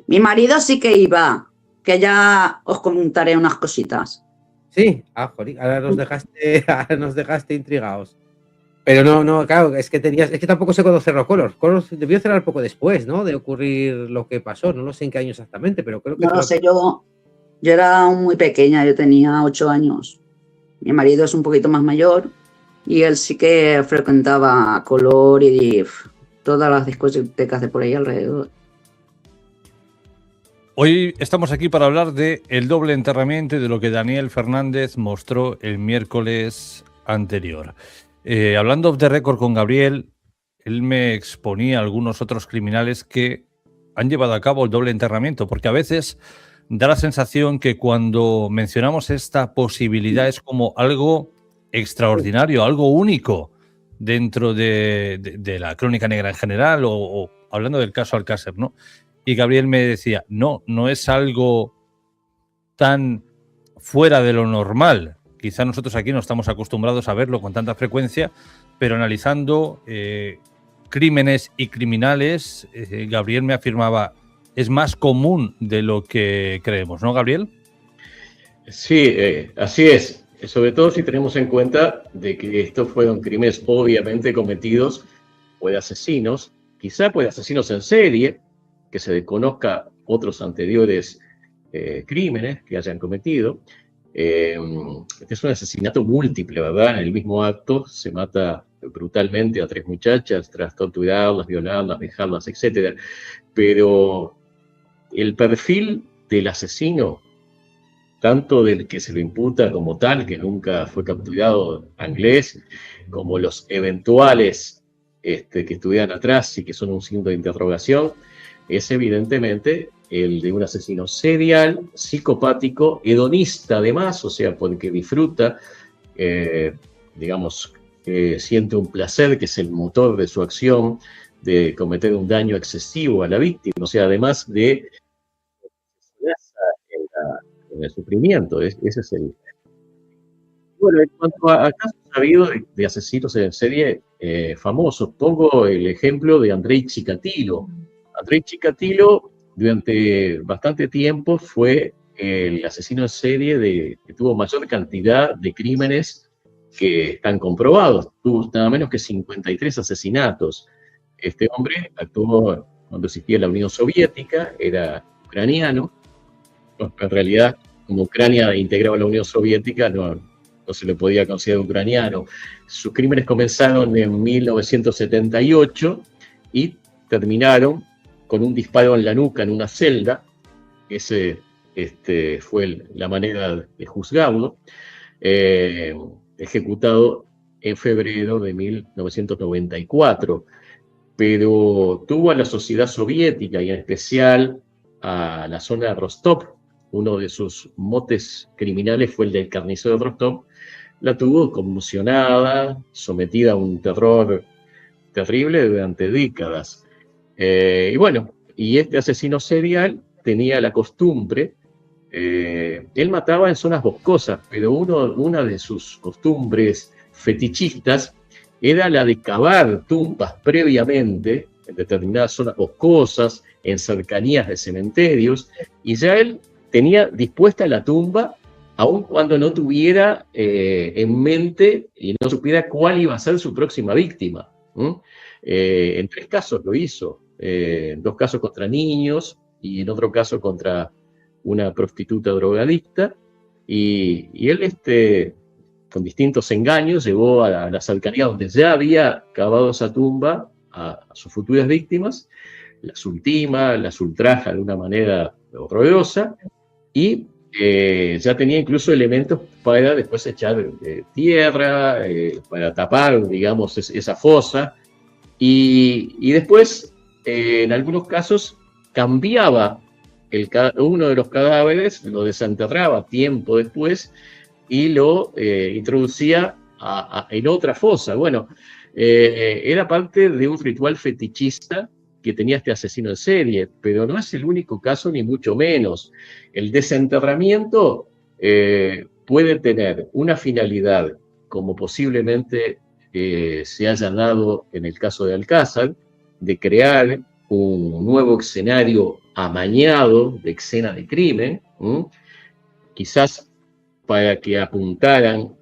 S4: Mi marido sí que iba, que ya os contaré unas cositas.
S2: Sí, joder, ahora nos dejaste intrigados. Pero no, claro, es que tampoco sé cuándo cerró Color. Color debió cerrar poco después, ¿no? De ocurrir lo que pasó. No lo sé en qué año exactamente, pero creo que...
S4: No lo sé, yo era muy pequeña, yo tenía 8 años. Mi marido es un poquito más mayor y él sí que frecuentaba Color y todas las discotecas de por ahí alrededor.
S1: Hoy estamos aquí para hablar de el doble enterramiento y de lo que Daniel Fernández mostró el miércoles anterior. Hablando off the record con Gabriel, él me exponía a algunos otros criminales que han llevado a cabo el doble enterramiento, porque a veces da la sensación que cuando mencionamos esta posibilidad es como algo extraordinario, algo único dentro de la crónica negra en general o hablando del caso Alcácer, ¿no? Y Gabriel me decía, no es algo tan fuera de lo normal. Quizá nosotros aquí no estamos acostumbrados a verlo con tanta frecuencia, pero analizando crímenes y criminales, Gabriel me afirmaba, es más común de lo que creemos, ¿no, Gabriel?
S3: Sí, así es. Sobre todo si tenemos en cuenta de que estos fueron crímenes obviamente cometidos por asesinos, quizá por asesinos en serie, que se desconozca otros anteriores crímenes que hayan cometido. Este es un asesinato múltiple, ¿verdad? En el mismo acto se mata brutalmente a 3 muchachas tras torturarlas, violarlas, dejarlas, etc. Pero el perfil del asesino, tanto del que se lo imputa como tal, que nunca fue capturado inglés, como los eventuales que estuvieran atrás y que son un signo de interrogación, es evidentemente el de un asesino serial, psicopático, hedonista además, o sea, porque disfruta, siente un placer que es el motor de su acción, de cometer un daño excesivo a la víctima, o sea, además de en el sufrimiento, ese es el... Bueno, en cuanto a casos sabidos de asesinos en serie famosos, pongo el ejemplo de Andrei Chikatilo. Andrei Chikatilo durante bastante tiempo fue el asesino en serie que tuvo mayor cantidad de crímenes que están comprobados. Tuvo nada menos que 53 asesinatos. Este hombre actuó cuando existía la Unión Soviética, era ucraniano. En realidad, como Ucrania integraba la Unión Soviética, no se le podía considerar ucraniano. Sus crímenes comenzaron en 1978 y terminaron con un disparo en la nuca en una celda. Ese fue la manera de juzgarlo. Ejecutado en febrero de 1994. Pero tuvo a la sociedad soviética y en especial a la zona de Rostov. Uno de sus motes criminales fue el del carnicero de Rostov. La tuvo conmocionada, sometida a un terror terrible durante décadas. Y este asesino serial tenía la costumbre, él mataba en zonas boscosas, pero una de sus costumbres fetichistas era la de cavar tumbas previamente en determinadas zonas boscosas, en cercanías de cementerios, y ya él tenía dispuesta la tumba aun cuando no tuviera en mente y no supiera cuál iba a ser su próxima víctima. En 3 casos lo hizo, en 2 casos contra niños y en otro caso contra una prostituta drogadicta, y él con distintos engaños llegó a la cercanía donde ya había cavado esa tumba a sus futuras víctimas, las ultima, las ultraja de una manera horrorosa y ya tenía incluso elementos para después echar tierra, para tapar, digamos, esa fosa. Y después, en algunos casos, cambiaba uno de los cadáveres, lo desenterraba tiempo después y lo introducía en otra fosa. Bueno, era parte de un ritual fetichista que tenía este asesino en serie, pero no es el único caso, ni mucho menos. El desenterramiento puede tener una finalidad, como posiblemente se haya dado en el caso de Alcázar, de crear un nuevo escenario amañado de escena de crimen, quizás para que apuntaran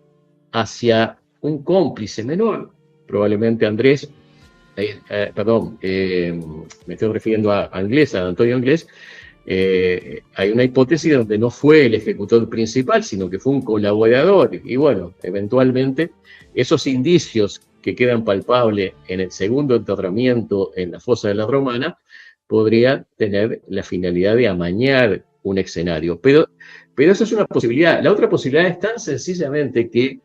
S3: hacia un cómplice menor, probablemente Andrés, me estoy refiriendo a Anglés, a Antonio Anglés. Hay una hipótesis donde no fue el ejecutor principal, sino que fue un colaborador, y bueno, eventualmente esos indicios que quedan palpables en el segundo enterramiento en la fosa de la Romana podrían tener la finalidad de amañar un escenario, pero eso es una posibilidad. La otra posibilidad es tan sencillamente que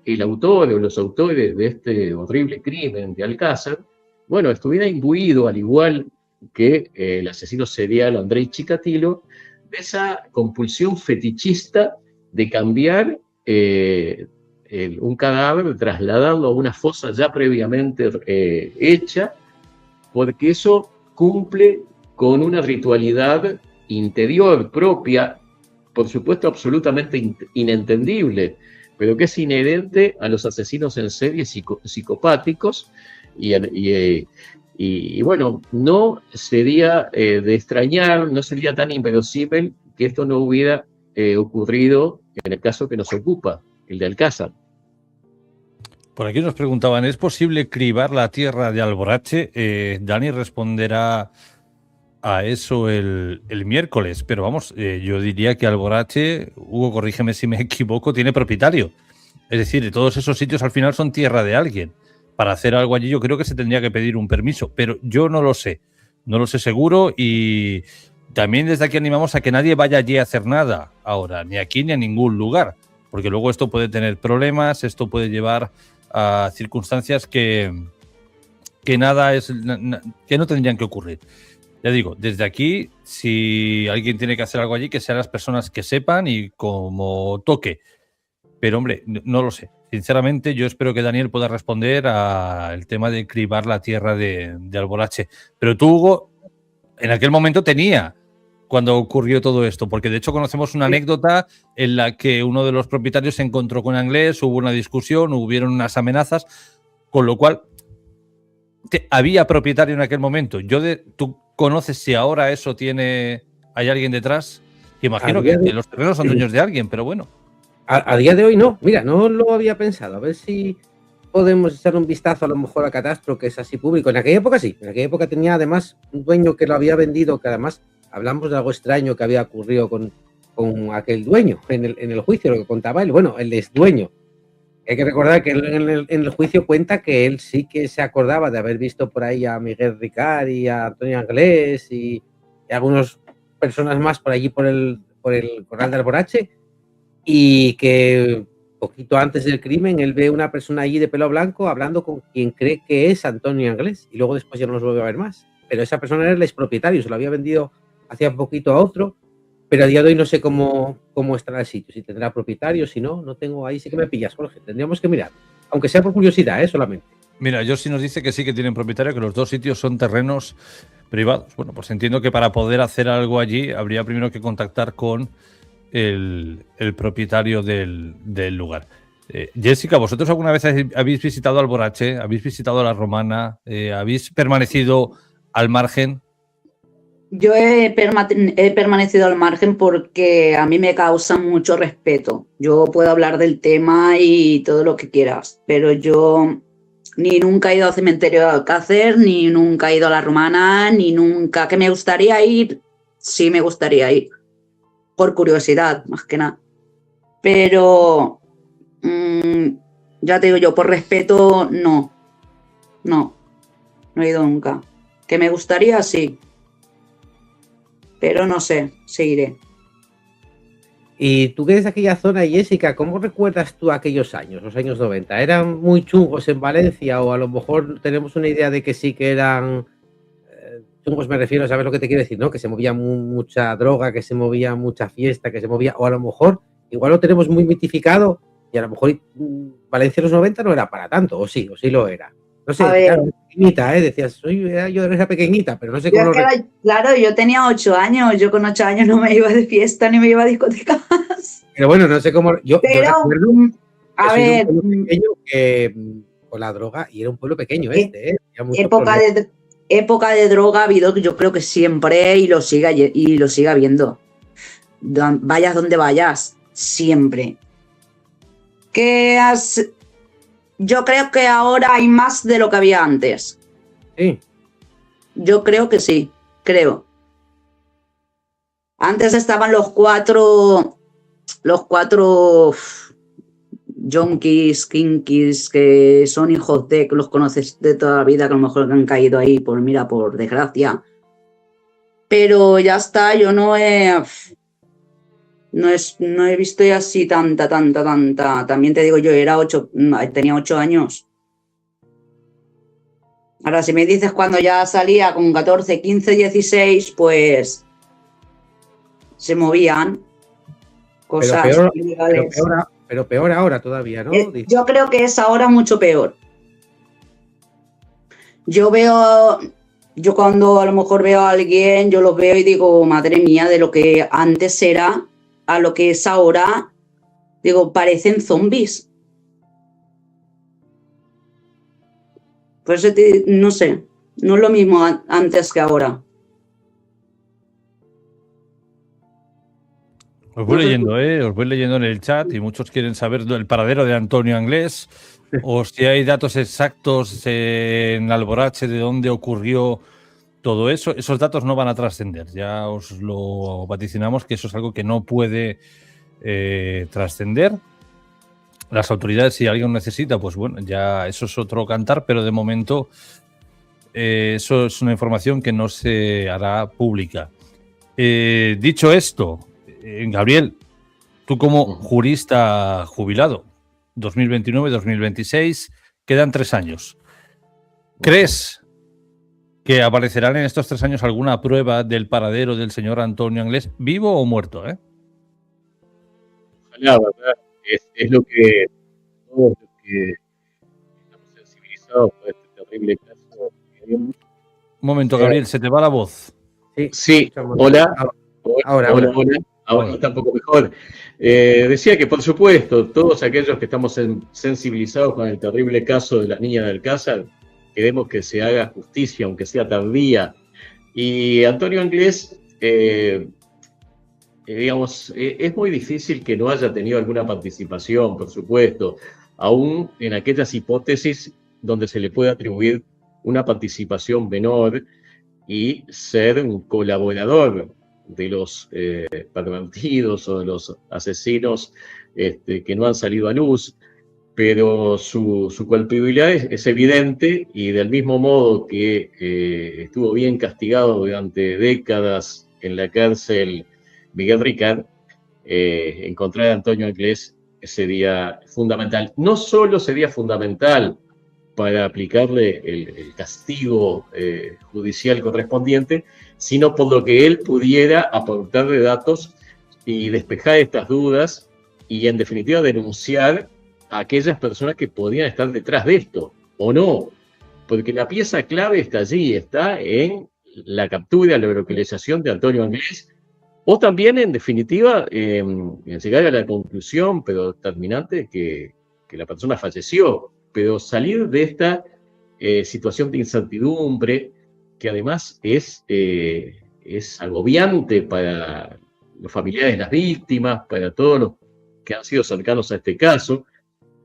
S3: el autor o los autores de este horrible crimen de Alcázar, bueno, estuviera imbuido, al igual que el asesino serial Andrei Chikatilo, de esa compulsión fetichista de cambiar un cadáver, trasladarlo a una fosa ya previamente hecha, porque eso cumple con una ritualidad interior propia, por supuesto absolutamente inentendible, pero que es inherente a los asesinos en serie psicopáticos, y bueno, no sería de extrañar, no sería tan inverosímil que esto no hubiera ocurrido en el caso que nos ocupa, el de Alcázar.
S1: Por aquí nos preguntaban, ¿es posible cribar la tierra de Alborache? Dani responderá a eso el miércoles, pero vamos, yo diría que Alborache, Hugo, corrígeme si me equivoco, tiene propietario. Es decir, todos esos sitios al final son tierra de alguien. Para hacer algo allí yo creo que se tendría que pedir un permiso, pero yo no lo sé seguro, y también desde aquí animamos a que nadie vaya allí a hacer nada ahora, ni aquí ni a ningún lugar, porque luego esto puede tener problemas, esto puede llevar a circunstancias que no tendrían que ocurrir. Ya digo, desde aquí, si alguien tiene que hacer algo allí, que sean las personas que sepan y como toque. Pero hombre, no lo sé. Sinceramente, yo espero que Daniel pueda responder al tema de cribar la tierra de Alborache. Pero tú, Hugo, en aquel momento cuando ocurrió todo esto, porque de hecho conocemos una anécdota en la que uno de los propietarios se encontró con Anglés, hubo una discusión, hubieron unas amenazas, con lo cual había propietario en aquel momento. ¿Tú conoces si ahora hay alguien detrás? Imagino que los terrenos son dueños de alguien, pero bueno.
S2: A día de hoy no, mira, no lo había pensado, a ver si podemos echar un vistazo a lo mejor a Catastro, que es así público. En aquella época sí, en aquella época tenía además un dueño que lo había vendido, que además hablamos de algo extraño que había ocurrido con aquel dueño en el juicio, lo que contaba él, bueno, el exdueño. Hay que recordar que en el juicio cuenta que él sí que se acordaba de haber visto por ahí a Miguel Ricard y a Antonio Anglés y algunas personas más por allí por el Corral de Alborache, y que poquito antes del crimen él ve una persona allí de pelo blanco hablando con quien cree que es Antonio Anglés, y luego después ya no los vuelve a ver más. Pero esa persona era el expropietario, se lo había vendido hacía poquito a otro, pero a día de hoy no sé cómo estará el sitio, si tendrá propietario, si no tengo, ahí sí que me pillas, Jorge, tendríamos que mirar, aunque sea por curiosidad, solamente.
S1: Mira, Josi nos dice que sí que tienen propietario, que los dos sitios son terrenos privados. Bueno, pues entiendo que para poder hacer algo allí habría primero que contactar con el propietario del lugar. Jessica, ¿vosotros alguna vez habéis visitado Alborache? ¿Habéis visitado la Romana? ¿Habéis permanecido al margen?
S4: Yo he permanecido al margen porque a mí me causa mucho respeto. Yo puedo hablar del tema y todo lo que quieras, pero yo ni nunca he ido al cementerio de Alcázar, ni nunca he ido a la Romana, ni nunca. ¿Que me gustaría ir? Sí, me gustaría ir. Por curiosidad, más que nada. Pero ya te digo yo, por respeto, no he ido nunca. ¿Que me gustaría? Sí. Pero no sé, seguiré.
S2: Y tú que eres de aquella zona, Jessica, ¿cómo recuerdas tú aquellos años, los años 90? ¿Eran muy chungos en Valencia, o a lo mejor tenemos una idea de que sí que eran chungos me refiero, ¿sabes lo que te quiero decir? ¿No? Que se movía mucha droga, que se movía mucha fiesta, que se movía, o a lo mejor, igual lo tenemos muy mitificado y a lo mejor Valencia en los 90 no era para tanto, o sí lo era. No sé,
S4: A ver.
S2: claro, pequeñita, decías, yo era pequeñita, pero no sé cómo
S4: Claro, yo tenía 8 años, yo con 8 años no me iba de fiesta ni me iba a discotecas.
S2: Pero bueno, no sé cómo, yo recuerdo
S4: a
S2: que
S4: ver,
S2: soy un pueblo pequeño que, con la droga, y era un pueblo pequeño
S4: época de droga ha habido, yo creo que siempre, y lo siga habiendo. Vayas donde vayas, siempre. Yo creo que ahora hay más de lo que había antes.
S2: Sí.
S4: Yo creo que sí, creo. Antes estaban los cuatro junkies, kinkies, que son hijos que los conoces de toda la vida, que a lo mejor han caído ahí por desgracia. Pero ya está, yo no he visto así tanta. También te digo, yo tenía 8 años. Ahora, si me dices cuando ya salía con 14, 15, 16, pues se movían cosas ilegales.
S2: Pero peor ahora todavía, ¿no?
S4: Yo creo que es ahora mucho peor. Yo cuando a lo mejor veo a alguien, yo lo veo y digo, madre mía, de lo que antes era a lo que es ahora, digo, parecen zombies. Pues no sé, no es lo mismo antes que ahora.
S1: Os voy leyendo en el chat y muchos quieren saber el paradero de Antonio Anglés o si hay datos exactos en Alborache de dónde ocurrió todo eso. Esos datos no van a trascender, ya os lo vaticinamos que eso es algo que no puede trascender. Las autoridades, si alguien necesita, pues bueno, ya eso es otro cantar, pero de momento eso es una información que no se hará pública. Dicho esto, Gabriel, tú como jurista jubilado, 2029-2026, quedan 3 años. ¿Crees que aparecerán en estos 3 años alguna prueba del paradero del señor Antonio Anglés, vivo o muerto?
S3: Ojalá, ¿verdad? Es lo que todos los que estamos sensibilizados por este terrible caso.
S1: Un momento, Gabriel, se te va la voz.
S3: Sí, hola. Ahora está un poco mejor. Decía que, por supuesto, todos aquellos que estamos sensibilizados con el terrible caso de la niña de Alcázar, queremos que se haga justicia, aunque sea tardía. Y Antonio Anglés, digamos, es muy difícil que no haya tenido alguna participación, por supuesto, aún en aquellas hipótesis donde se le puede atribuir una participación menor y ser un colaborador de los pervertidos o de los asesinos que no han salido a luz, pero su culpabilidad es evidente, y del mismo modo que estuvo bien castigado durante décadas en la cárcel Miguel Ricard, encontrar a Antonio Anglés sería fundamental. No solo sería fundamental para aplicarle el castigo judicial correspondiente, sino por lo que él pudiera aportarle datos y despejar estas dudas y, en definitiva, denunciar a aquellas personas que podían estar detrás de esto, o no. Porque la pieza clave está allí, está en la captura, la localización de Antonio Anglés, o también, en definitiva, en llegar a la conclusión, pero terminante, que la persona falleció. Pero salir de esta situación de incertidumbre, que además es agobiante para los familiares de las víctimas, para todos los que han sido cercanos a este caso,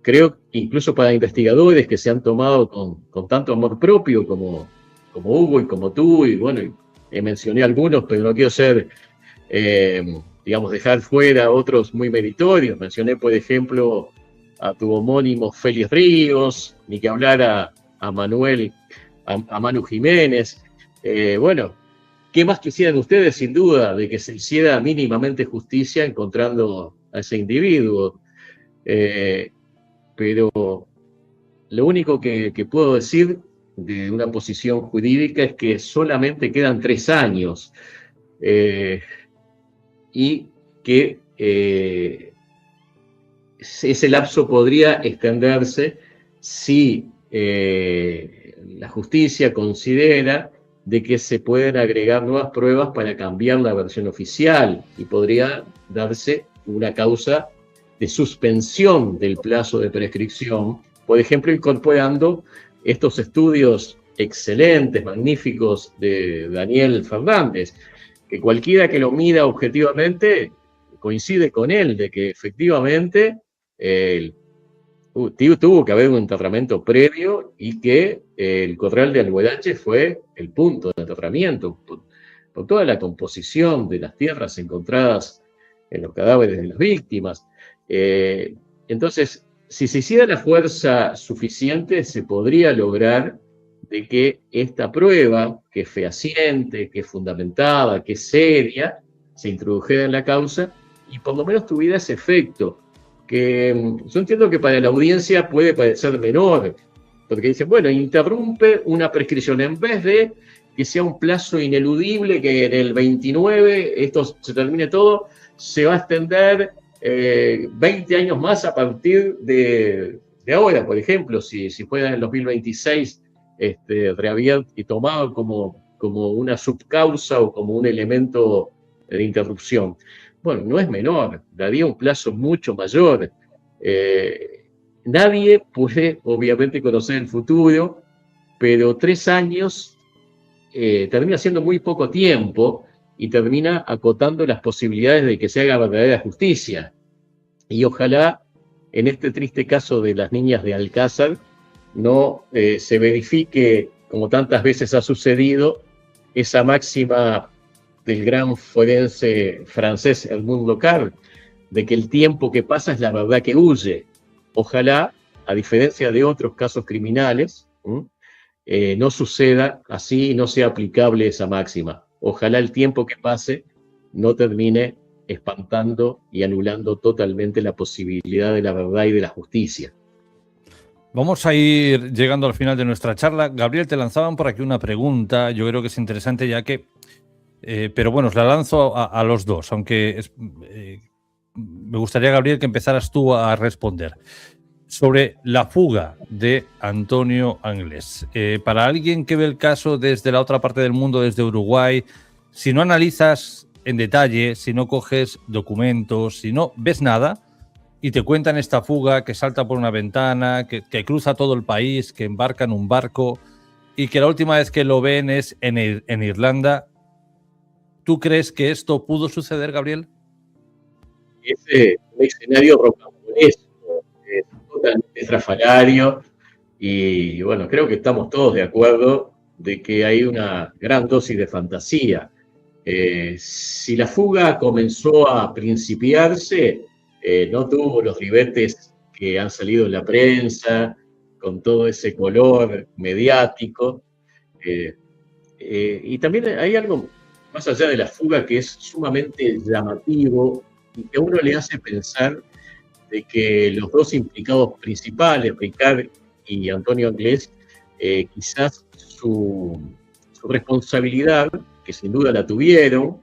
S3: creo incluso para investigadores que se han tomado con tanto amor propio como Hugo y como tú, y bueno, mencioné algunos, pero no quiero ser, digamos, dejar fuera otros muy meritorios. Mencioné, por ejemplo, a tu homónimo Félix Ríos, ni que hablar a Manu Jiménez. Bueno, ¿qué más quisieran ustedes, sin duda, de que se hiciera mínimamente justicia encontrando a ese individuo? Pero lo único que puedo decir de una posición jurídica es que solamente quedan 3 años y que ese lapso podría extenderse si la justicia considera de que se pueden agregar nuevas pruebas para cambiar la versión oficial y podría darse una causa de suspensión del plazo de prescripción, por ejemplo, incorporando estos estudios excelentes, magníficos de Daniel Fernández, que cualquiera que lo mida objetivamente coincide con él, de que efectivamente tuvo que haber un enterramiento previo y que el corral de Alhuelache fue el punto de enterramiento, por toda la composición de las tierras encontradas en los cadáveres de las víctimas. Entonces, si se hiciera la fuerza suficiente, se podría lograr de que esta prueba, que es fehaciente, que es fundamentada, que es seria, se introdujera en la causa y por lo menos tuviera ese efecto, que yo entiendo que para la audiencia puede parecer menor, porque dicen, bueno, interrumpe una prescripción en vez de que sea un plazo ineludible, que en el 29 esto se termine todo, se va a extender 20 años más a partir de ahora, por ejemplo, si fuera en el 2026 reabierto y tomado como una subcausa o como un elemento de interrupción. Bueno, no es menor, daría un plazo mucho mayor. Nadie puede, obviamente, conocer el futuro, pero 3 años termina siendo muy poco tiempo y termina acotando las posibilidades de que se haga verdadera justicia. Y ojalá, en este triste caso de las niñas de Alcázar, no se verifique, como tantas veces ha sucedido, esa máxima del gran forense francés Edmond Locard, de que el tiempo que pasa es la verdad que huye. Ojalá, a diferencia de otros casos criminales, no suceda así y no sea aplicable esa máxima. Ojalá el tiempo que pase no termine espantando y anulando totalmente la posibilidad de la verdad y de la justicia.
S1: Vamos a ir llegando al final de nuestra charla. Gabriel, te lanzaban por aquí una pregunta, yo creo que es interesante ya que, pero bueno, os la lanzo a los dos, aunque me gustaría, Gabriel, que empezaras tú a responder. Sobre la fuga de Antonio Anglés. Para alguien que ve el caso desde la otra parte del mundo, desde Uruguay, si no analizas en detalle, si no coges documentos, si no ves nada y te cuentan esta fuga que salta por una ventana, que cruza todo el país, que embarca en un barco y que la última vez que lo ven es en Irlanda, ¿tú crees que esto pudo suceder, Gabriel?
S3: Es un escenario rocambolesco, totalmente estrafalario, y bueno, creo que estamos todos de acuerdo de que hay una gran dosis de fantasía. Si la fuga comenzó a principiarse, no tuvo los ribetes que han salido en la prensa, con todo ese color mediático, y también hay algo más allá de la fuga que es sumamente llamativo y que a uno le hace pensar de que los dos implicados principales, Ricard y Antonio Anglés, quizás su responsabilidad, que sin duda la tuvieron,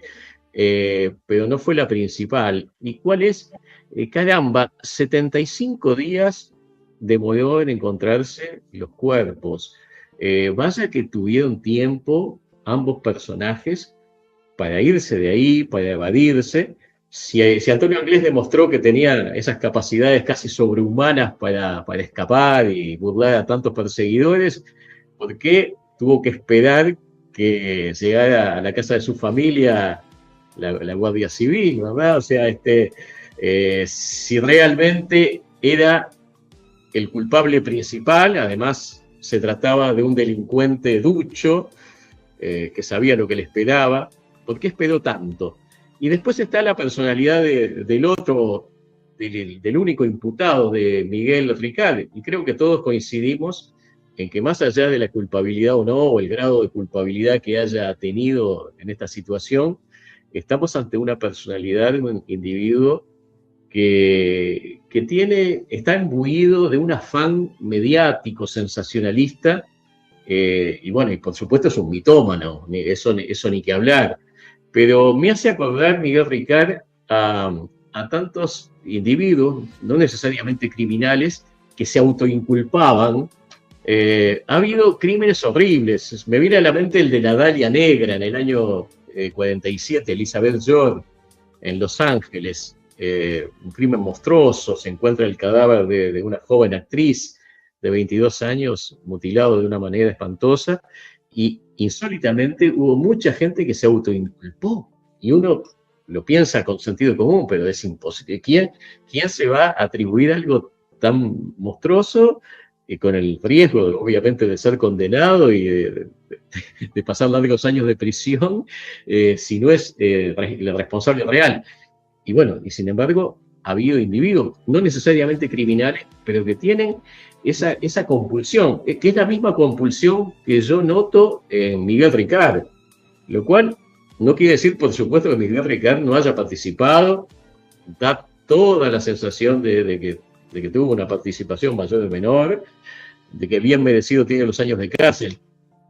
S3: pero no fue la principal. ¿Y cuál es? Caramba, 75 días demoró en encontrarse los cuerpos. Vaya que tuvieron tiempo ambos personajes para irse de ahí, para evadirse. Si Antonio Anglés demostró que tenía esas capacidades casi sobrehumanas para escapar y burlar a tantos perseguidores, ¿por qué tuvo que esperar que llegara a la casa de su familia la Guardia Civil, ¿verdad? O sea, si realmente era el culpable principal, además se trataba de un delincuente ducho, que sabía lo que le esperaba, ¿por qué esperó tanto? Y después está la personalidad del otro, del único imputado, de Miguel Ricard, y creo que todos coincidimos en que más allá de la culpabilidad o no, o el grado de culpabilidad que haya tenido en esta situación, estamos ante una personalidad, un individuo que está imbuido de un afán mediático, sensacionalista, y bueno, y por supuesto es un mitómano, eso ni que hablar. Pero me hace acordar, Miguel Ricard, a tantos individuos, no necesariamente criminales, que se autoinculpaban. Ha habido crímenes horribles. Me viene a la mente el de la Dalia Negra en el año 47, Elizabeth York, en Los Ángeles. Un crimen monstruoso, se encuentra el cadáver de una joven actriz de 22 años mutilado de una manera espantosa, y insólitamente hubo mucha gente que se autoinculpó, y uno lo piensa con sentido común, pero es imposible. ¿Quién se va a atribuir algo tan monstruoso y con el riesgo, obviamente, de ser condenado y de pasar largos años de prisión, si no es el responsable real? Y bueno, y sin embargo, ha habido individuos, no necesariamente criminales, pero que tienen esa compulsión, que es la misma compulsión que yo noto en Miguel Ricard, lo cual no quiere decir, por supuesto, que Miguel Ricard no haya participado. Da toda la sensación de que tuvo una participación mayor o menor, de que bien merecido tiene los años de cárcel,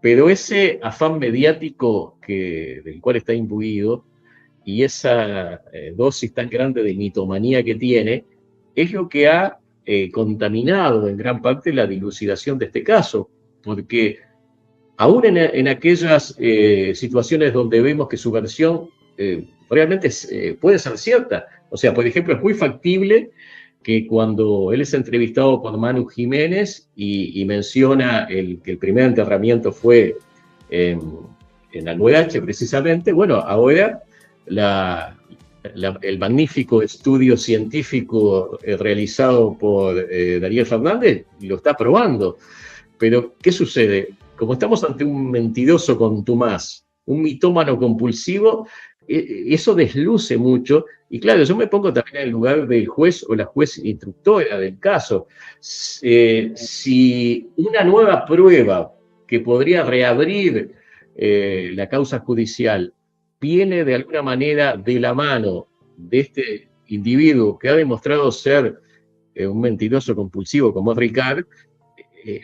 S3: pero ese afán mediático del cual está imbuido, y esa dosis tan grande de mitomanía que tiene, es lo que ha contaminado en gran parte la dilucidación de este caso, porque aún en aquellas situaciones donde vemos que su versión realmente puede ser cierta, o sea, por ejemplo, es muy factible que cuando él es entrevistado por Manu Jiménez y menciona que el primer enterramiento fue en Almuedache, precisamente, bueno, ahora el magnífico estudio científico realizado por Daniel Fernández lo está probando. Pero, ¿qué sucede? Como estamos ante un mentiroso contumaz, un mitómano compulsivo, eso desluce mucho. Y claro, yo me pongo también en el lugar del juez o la juez instructora del caso. Si una nueva prueba que podría reabrir la causa judicial viene de alguna manera de la mano de este individuo que ha demostrado ser un mentiroso compulsivo como es Ricard,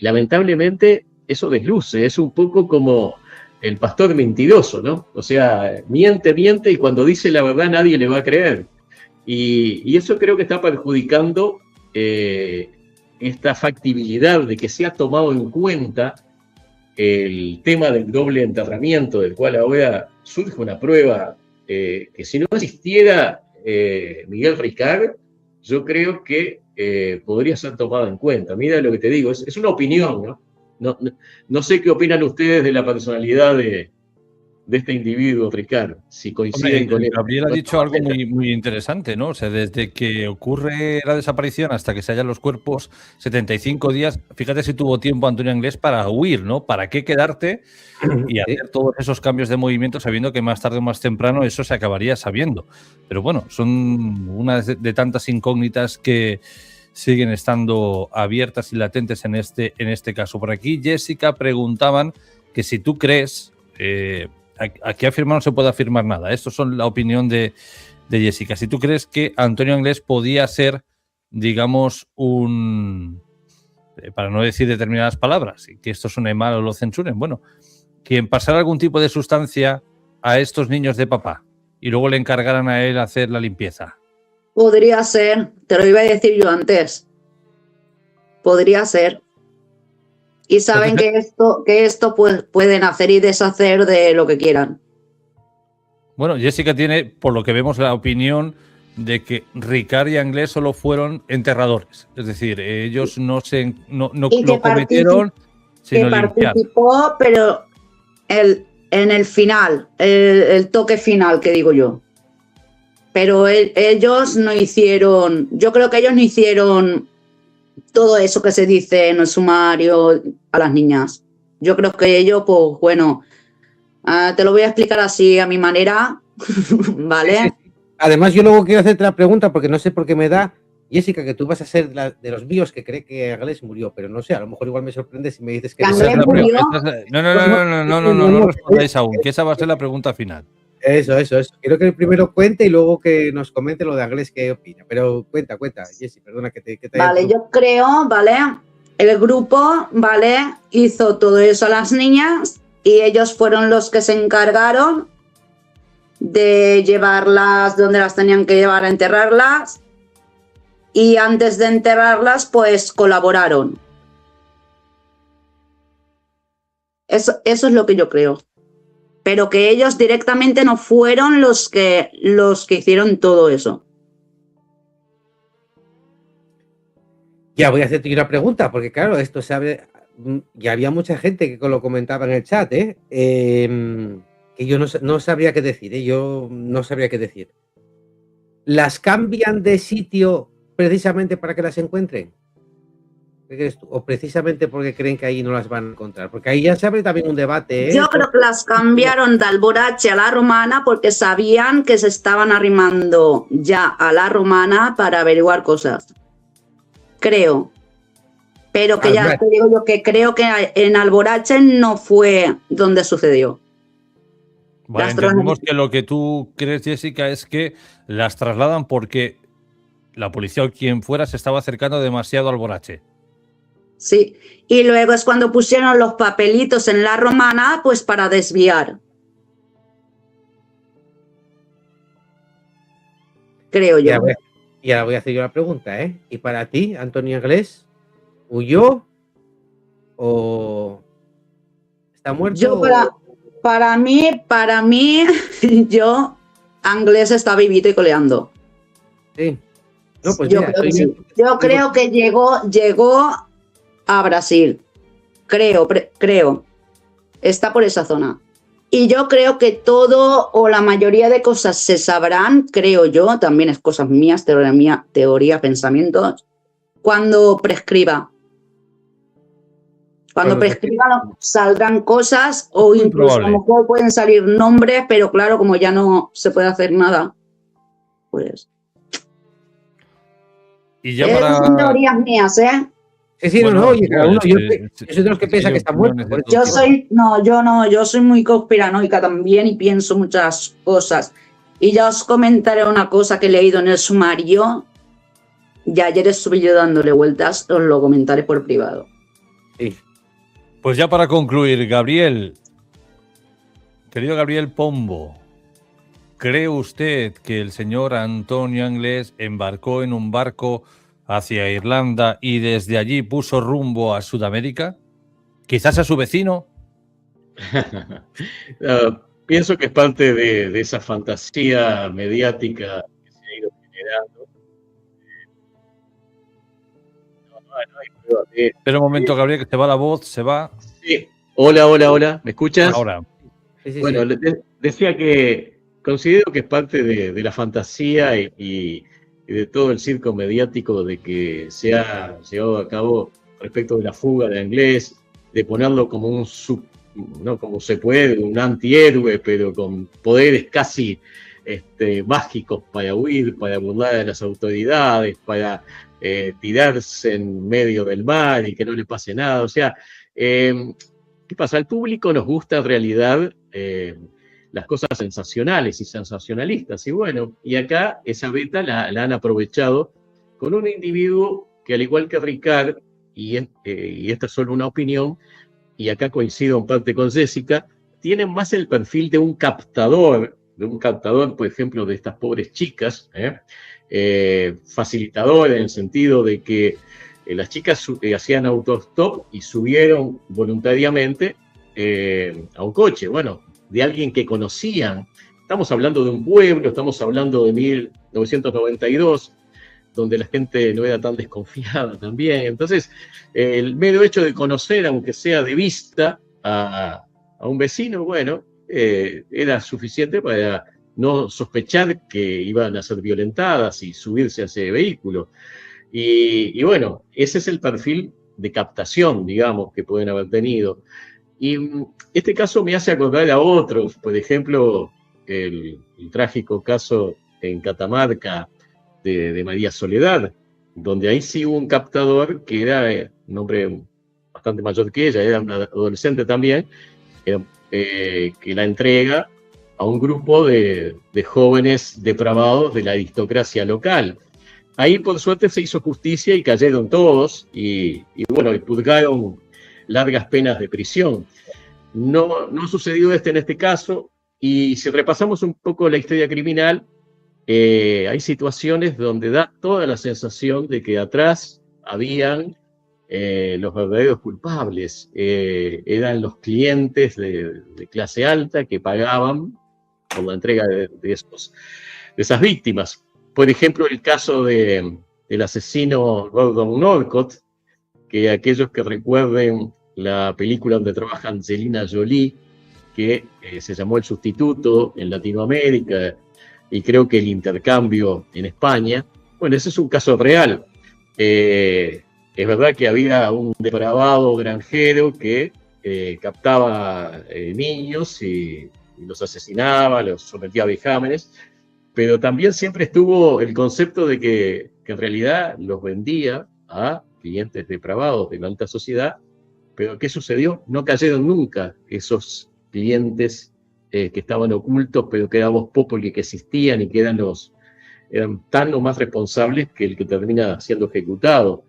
S3: lamentablemente eso desluce, es un poco como el pastor mentiroso, ¿no? O sea, miente, y cuando dice la verdad nadie le va a creer. Y eso creo que está perjudicando esta factibilidad de que se ha tomado en cuenta el tema del doble enterramiento, del cual ahora surge una prueba que si no existiera Miguel Ricard, yo creo que podría ser tomado en cuenta. Mira lo que te digo, es una opinión, ¿no? No sé qué opinan ustedes de la personalidad de este individuo, Ricard, si coinciden con él.
S1: Gabriel ha dicho algo muy interesante, ¿no? O sea, desde que ocurre la desaparición hasta que se hallan los cuerpos, 75 días, fíjate si tuvo tiempo Antonio Anglés para huir, ¿no? ¿Para qué quedarte y hacer todos esos cambios de movimiento sabiendo que más tarde o más temprano eso se acabaría sabiendo? Pero bueno, son una de tantas incógnitas que siguen estando abiertas y latentes en este caso. Por aquí, Jessica, preguntaban que si tú crees... aquí afirmar no se puede afirmar nada. Esto son la opinión de Jessica. Si tú crees que Antonio Anglés podía ser, digamos, para no decir determinadas palabras, y que esto suene mal o lo censuren, bueno, quien pasara algún tipo de sustancia a estos niños de papá y luego le encargaran a él hacer la limpieza.
S4: Podría ser, te lo iba a decir yo antes. Podría ser. Y saben que esto pues, pueden hacer y deshacer de lo que quieran.
S1: Bueno, Jessica tiene, por lo que vemos, la opinión de que Ricard y Anglés solo fueron enterradores. Es decir, ellos no cometieron, sino limpiar.
S4: Participó, pero en el final, el toque final, que digo yo. Pero ellos no hicieron, yo creo que ellos no hicieron todo eso que se dice en el sumario a las niñas. Yo creo que ellos, pues bueno, te lo voy a explicar así a mi manera, ¿vale?
S2: Sí. Además, yo luego quiero hacerte la pregunta, porque no sé por qué me da, Jessica, que tú vas a ser de los míos que cree que Anglés murió, pero no sé, a lo mejor igual me sorprende si me dices que
S4: ¿Anglés murió?
S1: No respondáis aún, que esa va a ser la pregunta final.
S2: Eso. Quiero que primero cuente y luego que nos comente lo de Anglés, qué opina. Pero cuenta, Jessy, perdona que te
S4: Vale, yo creo, ¿vale? el grupo, ¿vale? Hizo todo eso a las niñas y ellos fueron los que se encargaron de llevarlas donde las tenían que llevar a enterrarlas, y antes de enterrarlas pues colaboraron. Eso es lo que yo creo, pero que ellos directamente no fueron los que hicieron todo eso.
S2: Ya voy a hacerte una pregunta, porque claro, esto sabe, ya había mucha gente que lo comentaba en el chat, que yo no sabría qué decir, yo no sabría qué decir. ¿Las cambian de sitio precisamente para que las encuentren? ¿Qué crees tú? ¿O precisamente porque creen que ahí no las van a encontrar? Porque ahí ya se abre también un debate.
S4: Yo creo que las cambiaron de Alborache a la Romana porque sabían que se estaban arrimando ya a la Romana para averiguar cosas. Creo. Pero que ya te digo yo que creo que en Alborache no fue donde sucedió.
S1: Vale, entendemos que lo que tú crees, Jessica, es que las trasladan porque la policía o quien fuera se estaba acercando demasiado al Alborache.
S4: Sí, y luego es cuando pusieron los papelitos en la Romana, pues para desviar. Creo yo.
S2: Y ahora voy a hacer yo la pregunta, ¿Y para ti, Antonio Anglés, huyó o está muerto?
S4: Yo para mí, yo, Anglés está vivito y coleando.
S2: Sí. No, pues
S4: yo creo que llegó a Brasil. Creo. Está por esa zona. Y yo creo que todo o la mayoría de cosas se sabrán, creo yo, también es cosas mías, teoría, pensamientos, cuando prescriba. Cuando prescriban saldrán cosas o incluso a lo mejor pueden salir nombres, pero claro, como ya no se puede hacer nada, pues...
S1: Y ya para...
S4: Son teorías mías, ¿eh?
S2: Sí, bueno, oye, cada uno, yo soy de los que piensa que está muerto.
S4: Yo soy muy conspiranoica también y pienso muchas cosas. Y ya os comentaré una cosa que he leído en el sumario, y ayer estuve yo dándole vueltas, os lo comentaré por privado.
S2: Sí.
S1: Pues ya para concluir, Gabriel, querido Gabriel Pombo, ¿cree usted que el señor Antonio Anglés embarcó en un barco hacia Irlanda y desde allí puso rumbo a Sudamérica? ¿Quizás a su vecino?
S3: Pienso que es parte de esa fantasía mediática que se ha ido generando. No hay prueba de...
S1: Espera un momento, Gabriel, que se va la voz, se va.
S3: Sí. Hola, ¿me escuchas?
S1: Ahora.
S2: Sí.
S3: Bueno, decía que considero que es parte de la fantasía y de todo el circo mediático de que se ha llevado a cabo respecto de la fuga de Anglés, de ponerlo como no como se puede, un antihéroe, pero con poderes casi mágicos para huir, para burlar a las autoridades, para tirarse en medio del mar y que no le pase nada. O sea, ¿qué pasa? Al público nos gusta en realidad las cosas sensacionales y sensacionalistas. Y bueno, y acá esa beta la han aprovechado con un individuo que, al igual que Ricard, y esta es solo una opinión, y acá coincido en parte con Jessica, tienen más el perfil de un captador, por ejemplo, de estas pobres chicas, facilitador en el sentido de que las chicas hacían autostop y subieron voluntariamente a un coche, bueno, de alguien que conocían. Estamos hablando de un pueblo, estamos hablando de 1992, donde la gente no era tan desconfiada también. Entonces, el mero hecho de conocer, aunque sea de vista, a un vecino, bueno, era suficiente para no sospechar que iban a ser violentadas y subirse a ese vehículo. Y bueno, ese es el perfil de captación, digamos, que pueden haber tenido. Y este caso me hace acordar a otros, por ejemplo, el trágico caso en Catamarca de María Soledad, donde ahí sí hubo un captador que era un hombre bastante mayor que ella, era una adolescente también, que la entrega a un grupo de jóvenes depravados de la aristocracia local. ahí por suerte se hizo justicia y cayeron todos y bueno, y purgaron largas penas de prisión. No sucedió en este caso, y si repasamos un poco la historia criminal, hay situaciones donde da toda la sensación de que atrás habían los verdaderos culpables, eran los clientes de clase alta que pagaban por la entrega de esas víctimas. Por ejemplo, el caso del asesino Gordon Norcott, que aquellos que recuerden la película donde trabaja Angelina Jolie, que se llamó El Sustituto en Latinoamérica, y creo que El Intercambio en España, bueno, ese es un caso real. Es verdad que había un depravado granjero que captaba niños y los asesinaba, los sometía a vejámenes, pero también siempre estuvo el concepto de que en realidad los vendía a clientes depravados de la alta sociedad. Pero ¿qué sucedió? No cayeron nunca esos clientes que estaban ocultos, pero que éramos pocos que existían y que eran tan o más responsables que el que termina siendo ejecutado.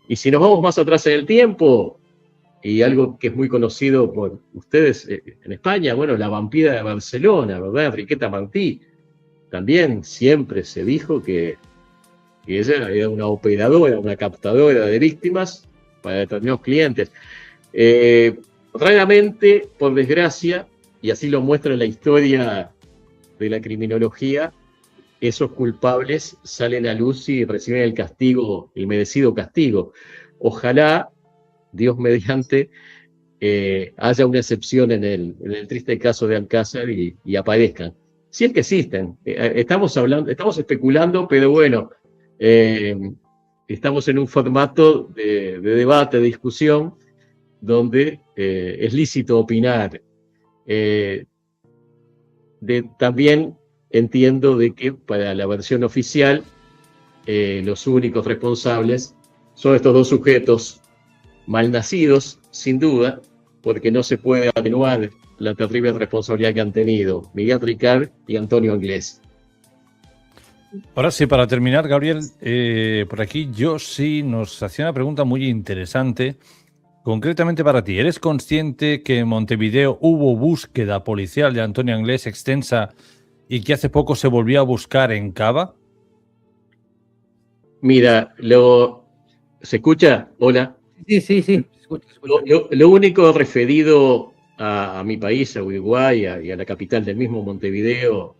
S3: Y si nos vamos más atrás en el tiempo, y algo que es muy conocido por ustedes en España, bueno, la vampira de Barcelona, ¿verdad? Enriqueta Martí, también siempre se dijo que ella era una operadora, una captadora de víctimas para determinados clientes. Raramente, por desgracia, y así lo muestra la historia de la criminología, esos culpables salen a luz y reciben el castigo, el merecido castigo. Ojalá, Dios mediante, haya una excepción en el triste caso de Alcázar y aparezcan. Si es que existen. Estamos especulando, pero bueno, estamos en un formato de debate, de discusión, donde es lícito opinar. También entiendo de que para la versión oficial los únicos responsables son estos dos sujetos malnacidos, sin duda, porque no se puede atenuar la terrible responsabilidad que han tenido Miguel Ricard y Antonio Anglés.
S1: Ahora sí, para terminar, Gabriel, por aquí Josi nos hacía una pregunta muy interesante, concretamente para ti. ¿Eres consciente que en Montevideo hubo búsqueda policial de Antonio Anglés extensa y que hace poco se volvió a buscar en Cava?
S3: Mira, ¿se escucha? Hola.
S2: Sí. Escucha.
S3: Lo único referido a mi país, a Uruguay, y a la capital del mismo, Montevideo,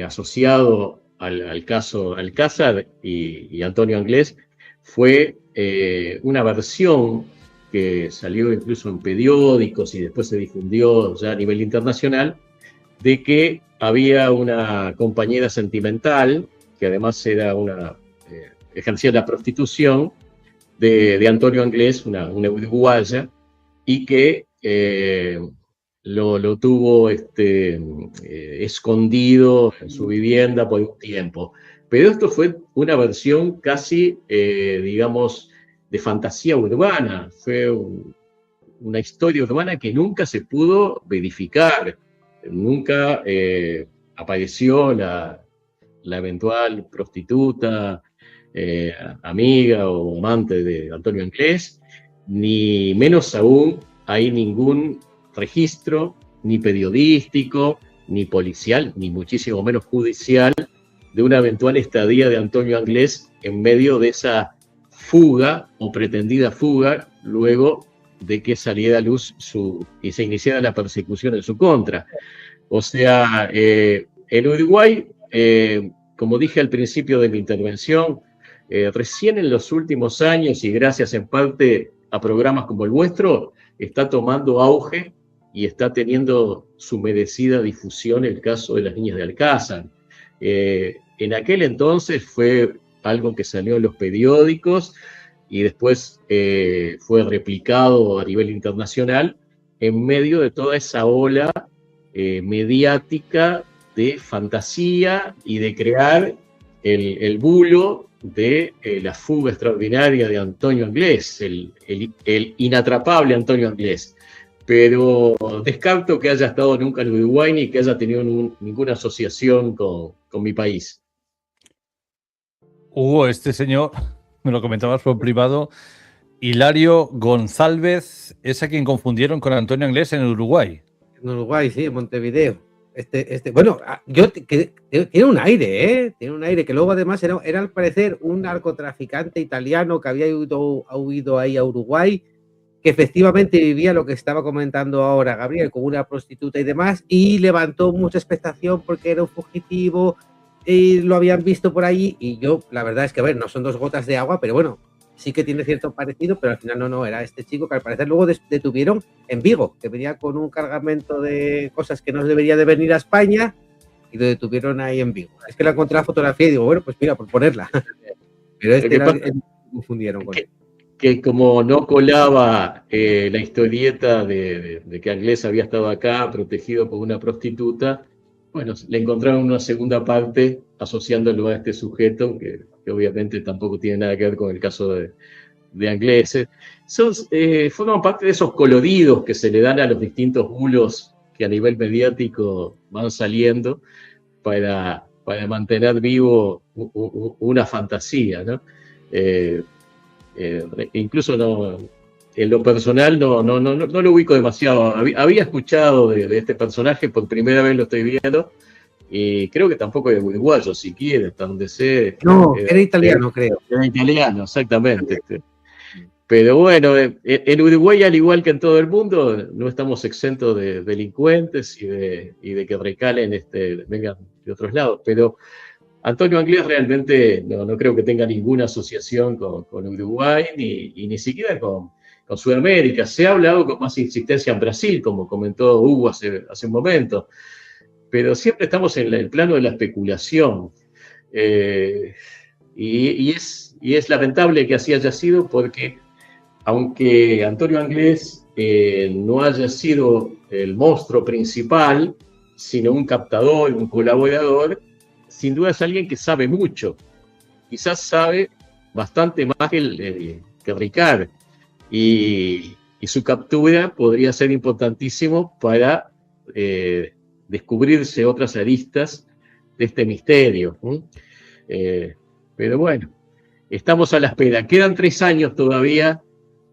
S3: asociado al caso Alcázar y Antonio Anglés, fue una versión que salió incluso en periódicos y después se difundió ya a nivel internacional, de que había una compañera sentimental, que además era ejercía la prostitución, de Antonio Anglés, una uruguaya, y que lo tuvo escondido en su vivienda por un tiempo. Pero esto fue una versión casi, digamos, de fantasía urbana. Fue una historia urbana que nunca se pudo verificar. Nunca apareció la eventual prostituta, amiga o amante de Antonio Anglés, ni menos aún hay ningún registro, ni periodístico, ni policial, ni muchísimo menos judicial, de una eventual estadía de Antonio Anglés en medio de esa fuga o pretendida fuga, luego de que saliera a luz y se iniciara la persecución en su contra. O sea, en Uruguay, como dije al principio de mi intervención, recién en los últimos años, y gracias en parte a programas como el vuestro, está tomando auge y está teniendo su merecida difusión el caso de las niñas de Alcázar. En aquel entonces fue algo que salió en los periódicos y después fue replicado a nivel internacional en medio de toda esa ola mediática de fantasía y de crear el bulo de la fuga extraordinaria de Antonio Anglés, el inatrapable Antonio Anglés. Pero descarto que haya estado nunca en Uruguay ni que haya tenido ninguna asociación con mi país.
S1: Hugo, este señor, me lo comentabas por privado, Hilario González, es a quien confundieron con Antonio Anglés en Uruguay.
S2: En Uruguay, sí, en Montevideo. Bueno, tiene un aire, ¿eh? Tiene un aire que luego además era al parecer un narcotraficante italiano que había huido ahí a Uruguay, que efectivamente vivía lo que estaba comentando ahora Gabriel, con una prostituta y demás, y levantó mucha expectación porque era un fugitivo y lo habían visto por ahí. Y yo, la verdad es que, a ver, no son dos gotas de agua, pero bueno, sí que tiene cierto parecido, pero al final no, era este chico que al parecer luego detuvieron en Vigo, que venía con un cargamento de cosas que no debería de venir a España y lo detuvieron ahí en Vigo. Es que la encontré la fotografía y digo, bueno, pues mira, por ponerla. Pero confundieron con él.
S3: Que como no colaba la historieta de que Anglés había estado acá protegido por una prostituta, bueno, le encontraron una segunda parte asociándolo a este sujeto, que obviamente tampoco tiene nada que ver con el caso de Anglés. Forman parte de esos coloridos que se le dan a los distintos bulos que a nivel mediático van saliendo para mantener vivo una fantasía, ¿no? Incluso en lo personal no lo ubico demasiado. Había escuchado de este personaje, por primera vez lo estoy viendo, y creo que tampoco es uruguayo, siquiera, hasta donde sé.
S2: No, era italiano, creo.
S3: Era italiano, exactamente. Pero bueno, en Uruguay, al igual que en todo el mundo, no estamos exentos de delincuentes y de que recalen, vengan de otros lados. Pero Antonio Anglés realmente no creo que tenga ninguna asociación con Uruguay, ni siquiera con Sudamérica. Se ha hablado con más insistencia en Brasil, como comentó Hugo hace un momento, pero siempre estamos en el plano de la especulación. Y es lamentable que así haya sido, porque aunque Antonio Anglés no haya sido el monstruo principal, sino un captador, un colaborador, sin duda es alguien que sabe mucho. Quizás sabe bastante más que Ricard. Y su captura podría ser importantísimo para descubrirse otras aristas de este misterio. Pero bueno, estamos a la espera. Quedan 3 años todavía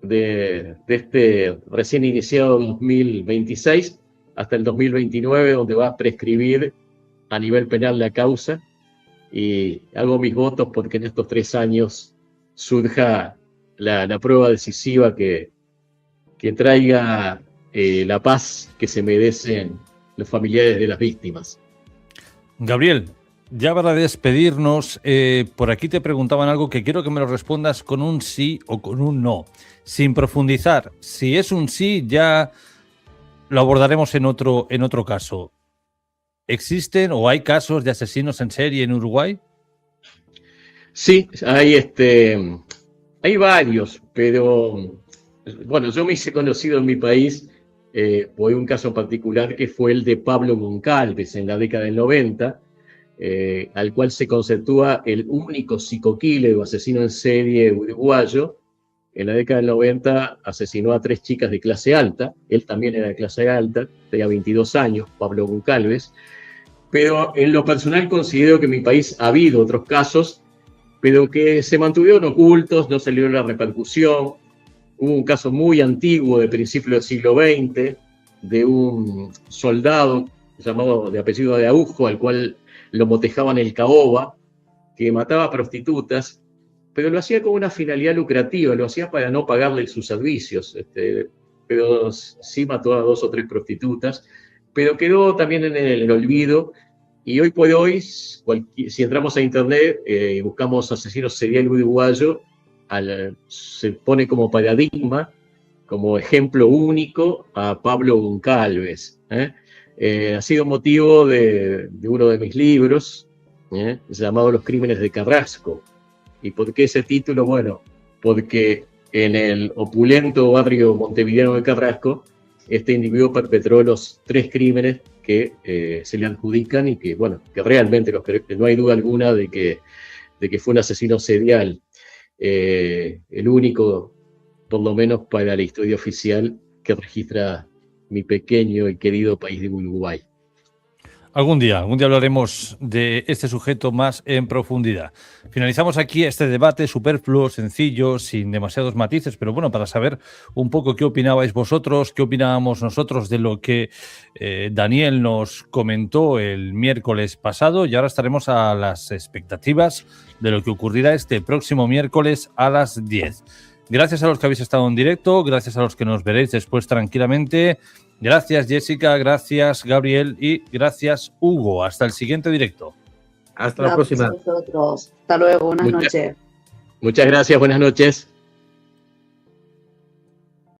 S3: de este recién iniciado 2026 hasta el 2029, donde va a prescribir a nivel penal la causa, y hago mis votos porque en estos 3 años surja la prueba decisiva que traiga la paz que se merecen los familiares de las víctimas.
S1: Gabriel, ya para despedirnos, por aquí te preguntaban algo que quiero que me lo respondas con un sí o con un no, sin profundizar. Si es un sí, ya lo abordaremos en otro caso. ¿Existen o hay casos de asesinos en serie en Uruguay?
S3: Sí, hay varios, pero bueno, yo me hice conocido en mi país por un caso particular que fue el de Pablo Goncalves en la década del 90, al cual se conceptúa el único psico-killer o asesino en serie uruguayo. En la década del 90 asesinó a 3 chicas de clase alta, él también era de clase alta, tenía 22 años, Pablo Goncalves, pero en lo personal considero que en mi país ha habido otros casos, pero que se mantuvieron ocultos, no salió la repercusión. Hubo un caso muy antiguo de principios del siglo XX de un soldado llamado de apellido de Araujo, al cual lo motejaban el caoba, que mataba prostitutas, pero lo hacía con una finalidad lucrativa, lo hacía para no pagarle sus servicios, pero sí mató a 2 o 3 prostitutas, pero quedó también en el olvido. Y hoy por hoy, si entramos a internet y buscamos asesinos serial uruguayo, se pone como paradigma, como ejemplo único a Pablo Goncalves. Ha sido motivo de uno de mis libros, llamado Los Crímenes de Carrasco. ¿Y por qué ese título? Bueno, porque en el opulento barrio montevideano de Carrasco, este individuo perpetró los 3 crímenes que se le adjudican y que, bueno, que realmente no hay duda alguna de que fue un asesino serial, el único, por lo menos para la historia oficial, que registra mi pequeño y querido país de Uruguay.
S1: Algún día hablaremos de este sujeto más en profundidad. Finalizamos aquí este debate superfluo, sencillo, sin demasiados matices, pero bueno, para saber un poco qué opinabais vosotros, qué opinábamos nosotros de lo que Daniel nos comentó el miércoles pasado, y ahora estaremos a las expectativas de lo que ocurrirá este próximo miércoles a las 10. Gracias a los que habéis estado en directo, gracias a los que nos veréis después tranquilamente. Gracias, Jessica, gracias, Gabriel, y gracias, Hugo. Hasta el siguiente directo.
S2: Hasta la próxima.
S4: Hasta luego, buenas noches.
S3: Muchas gracias, buenas noches.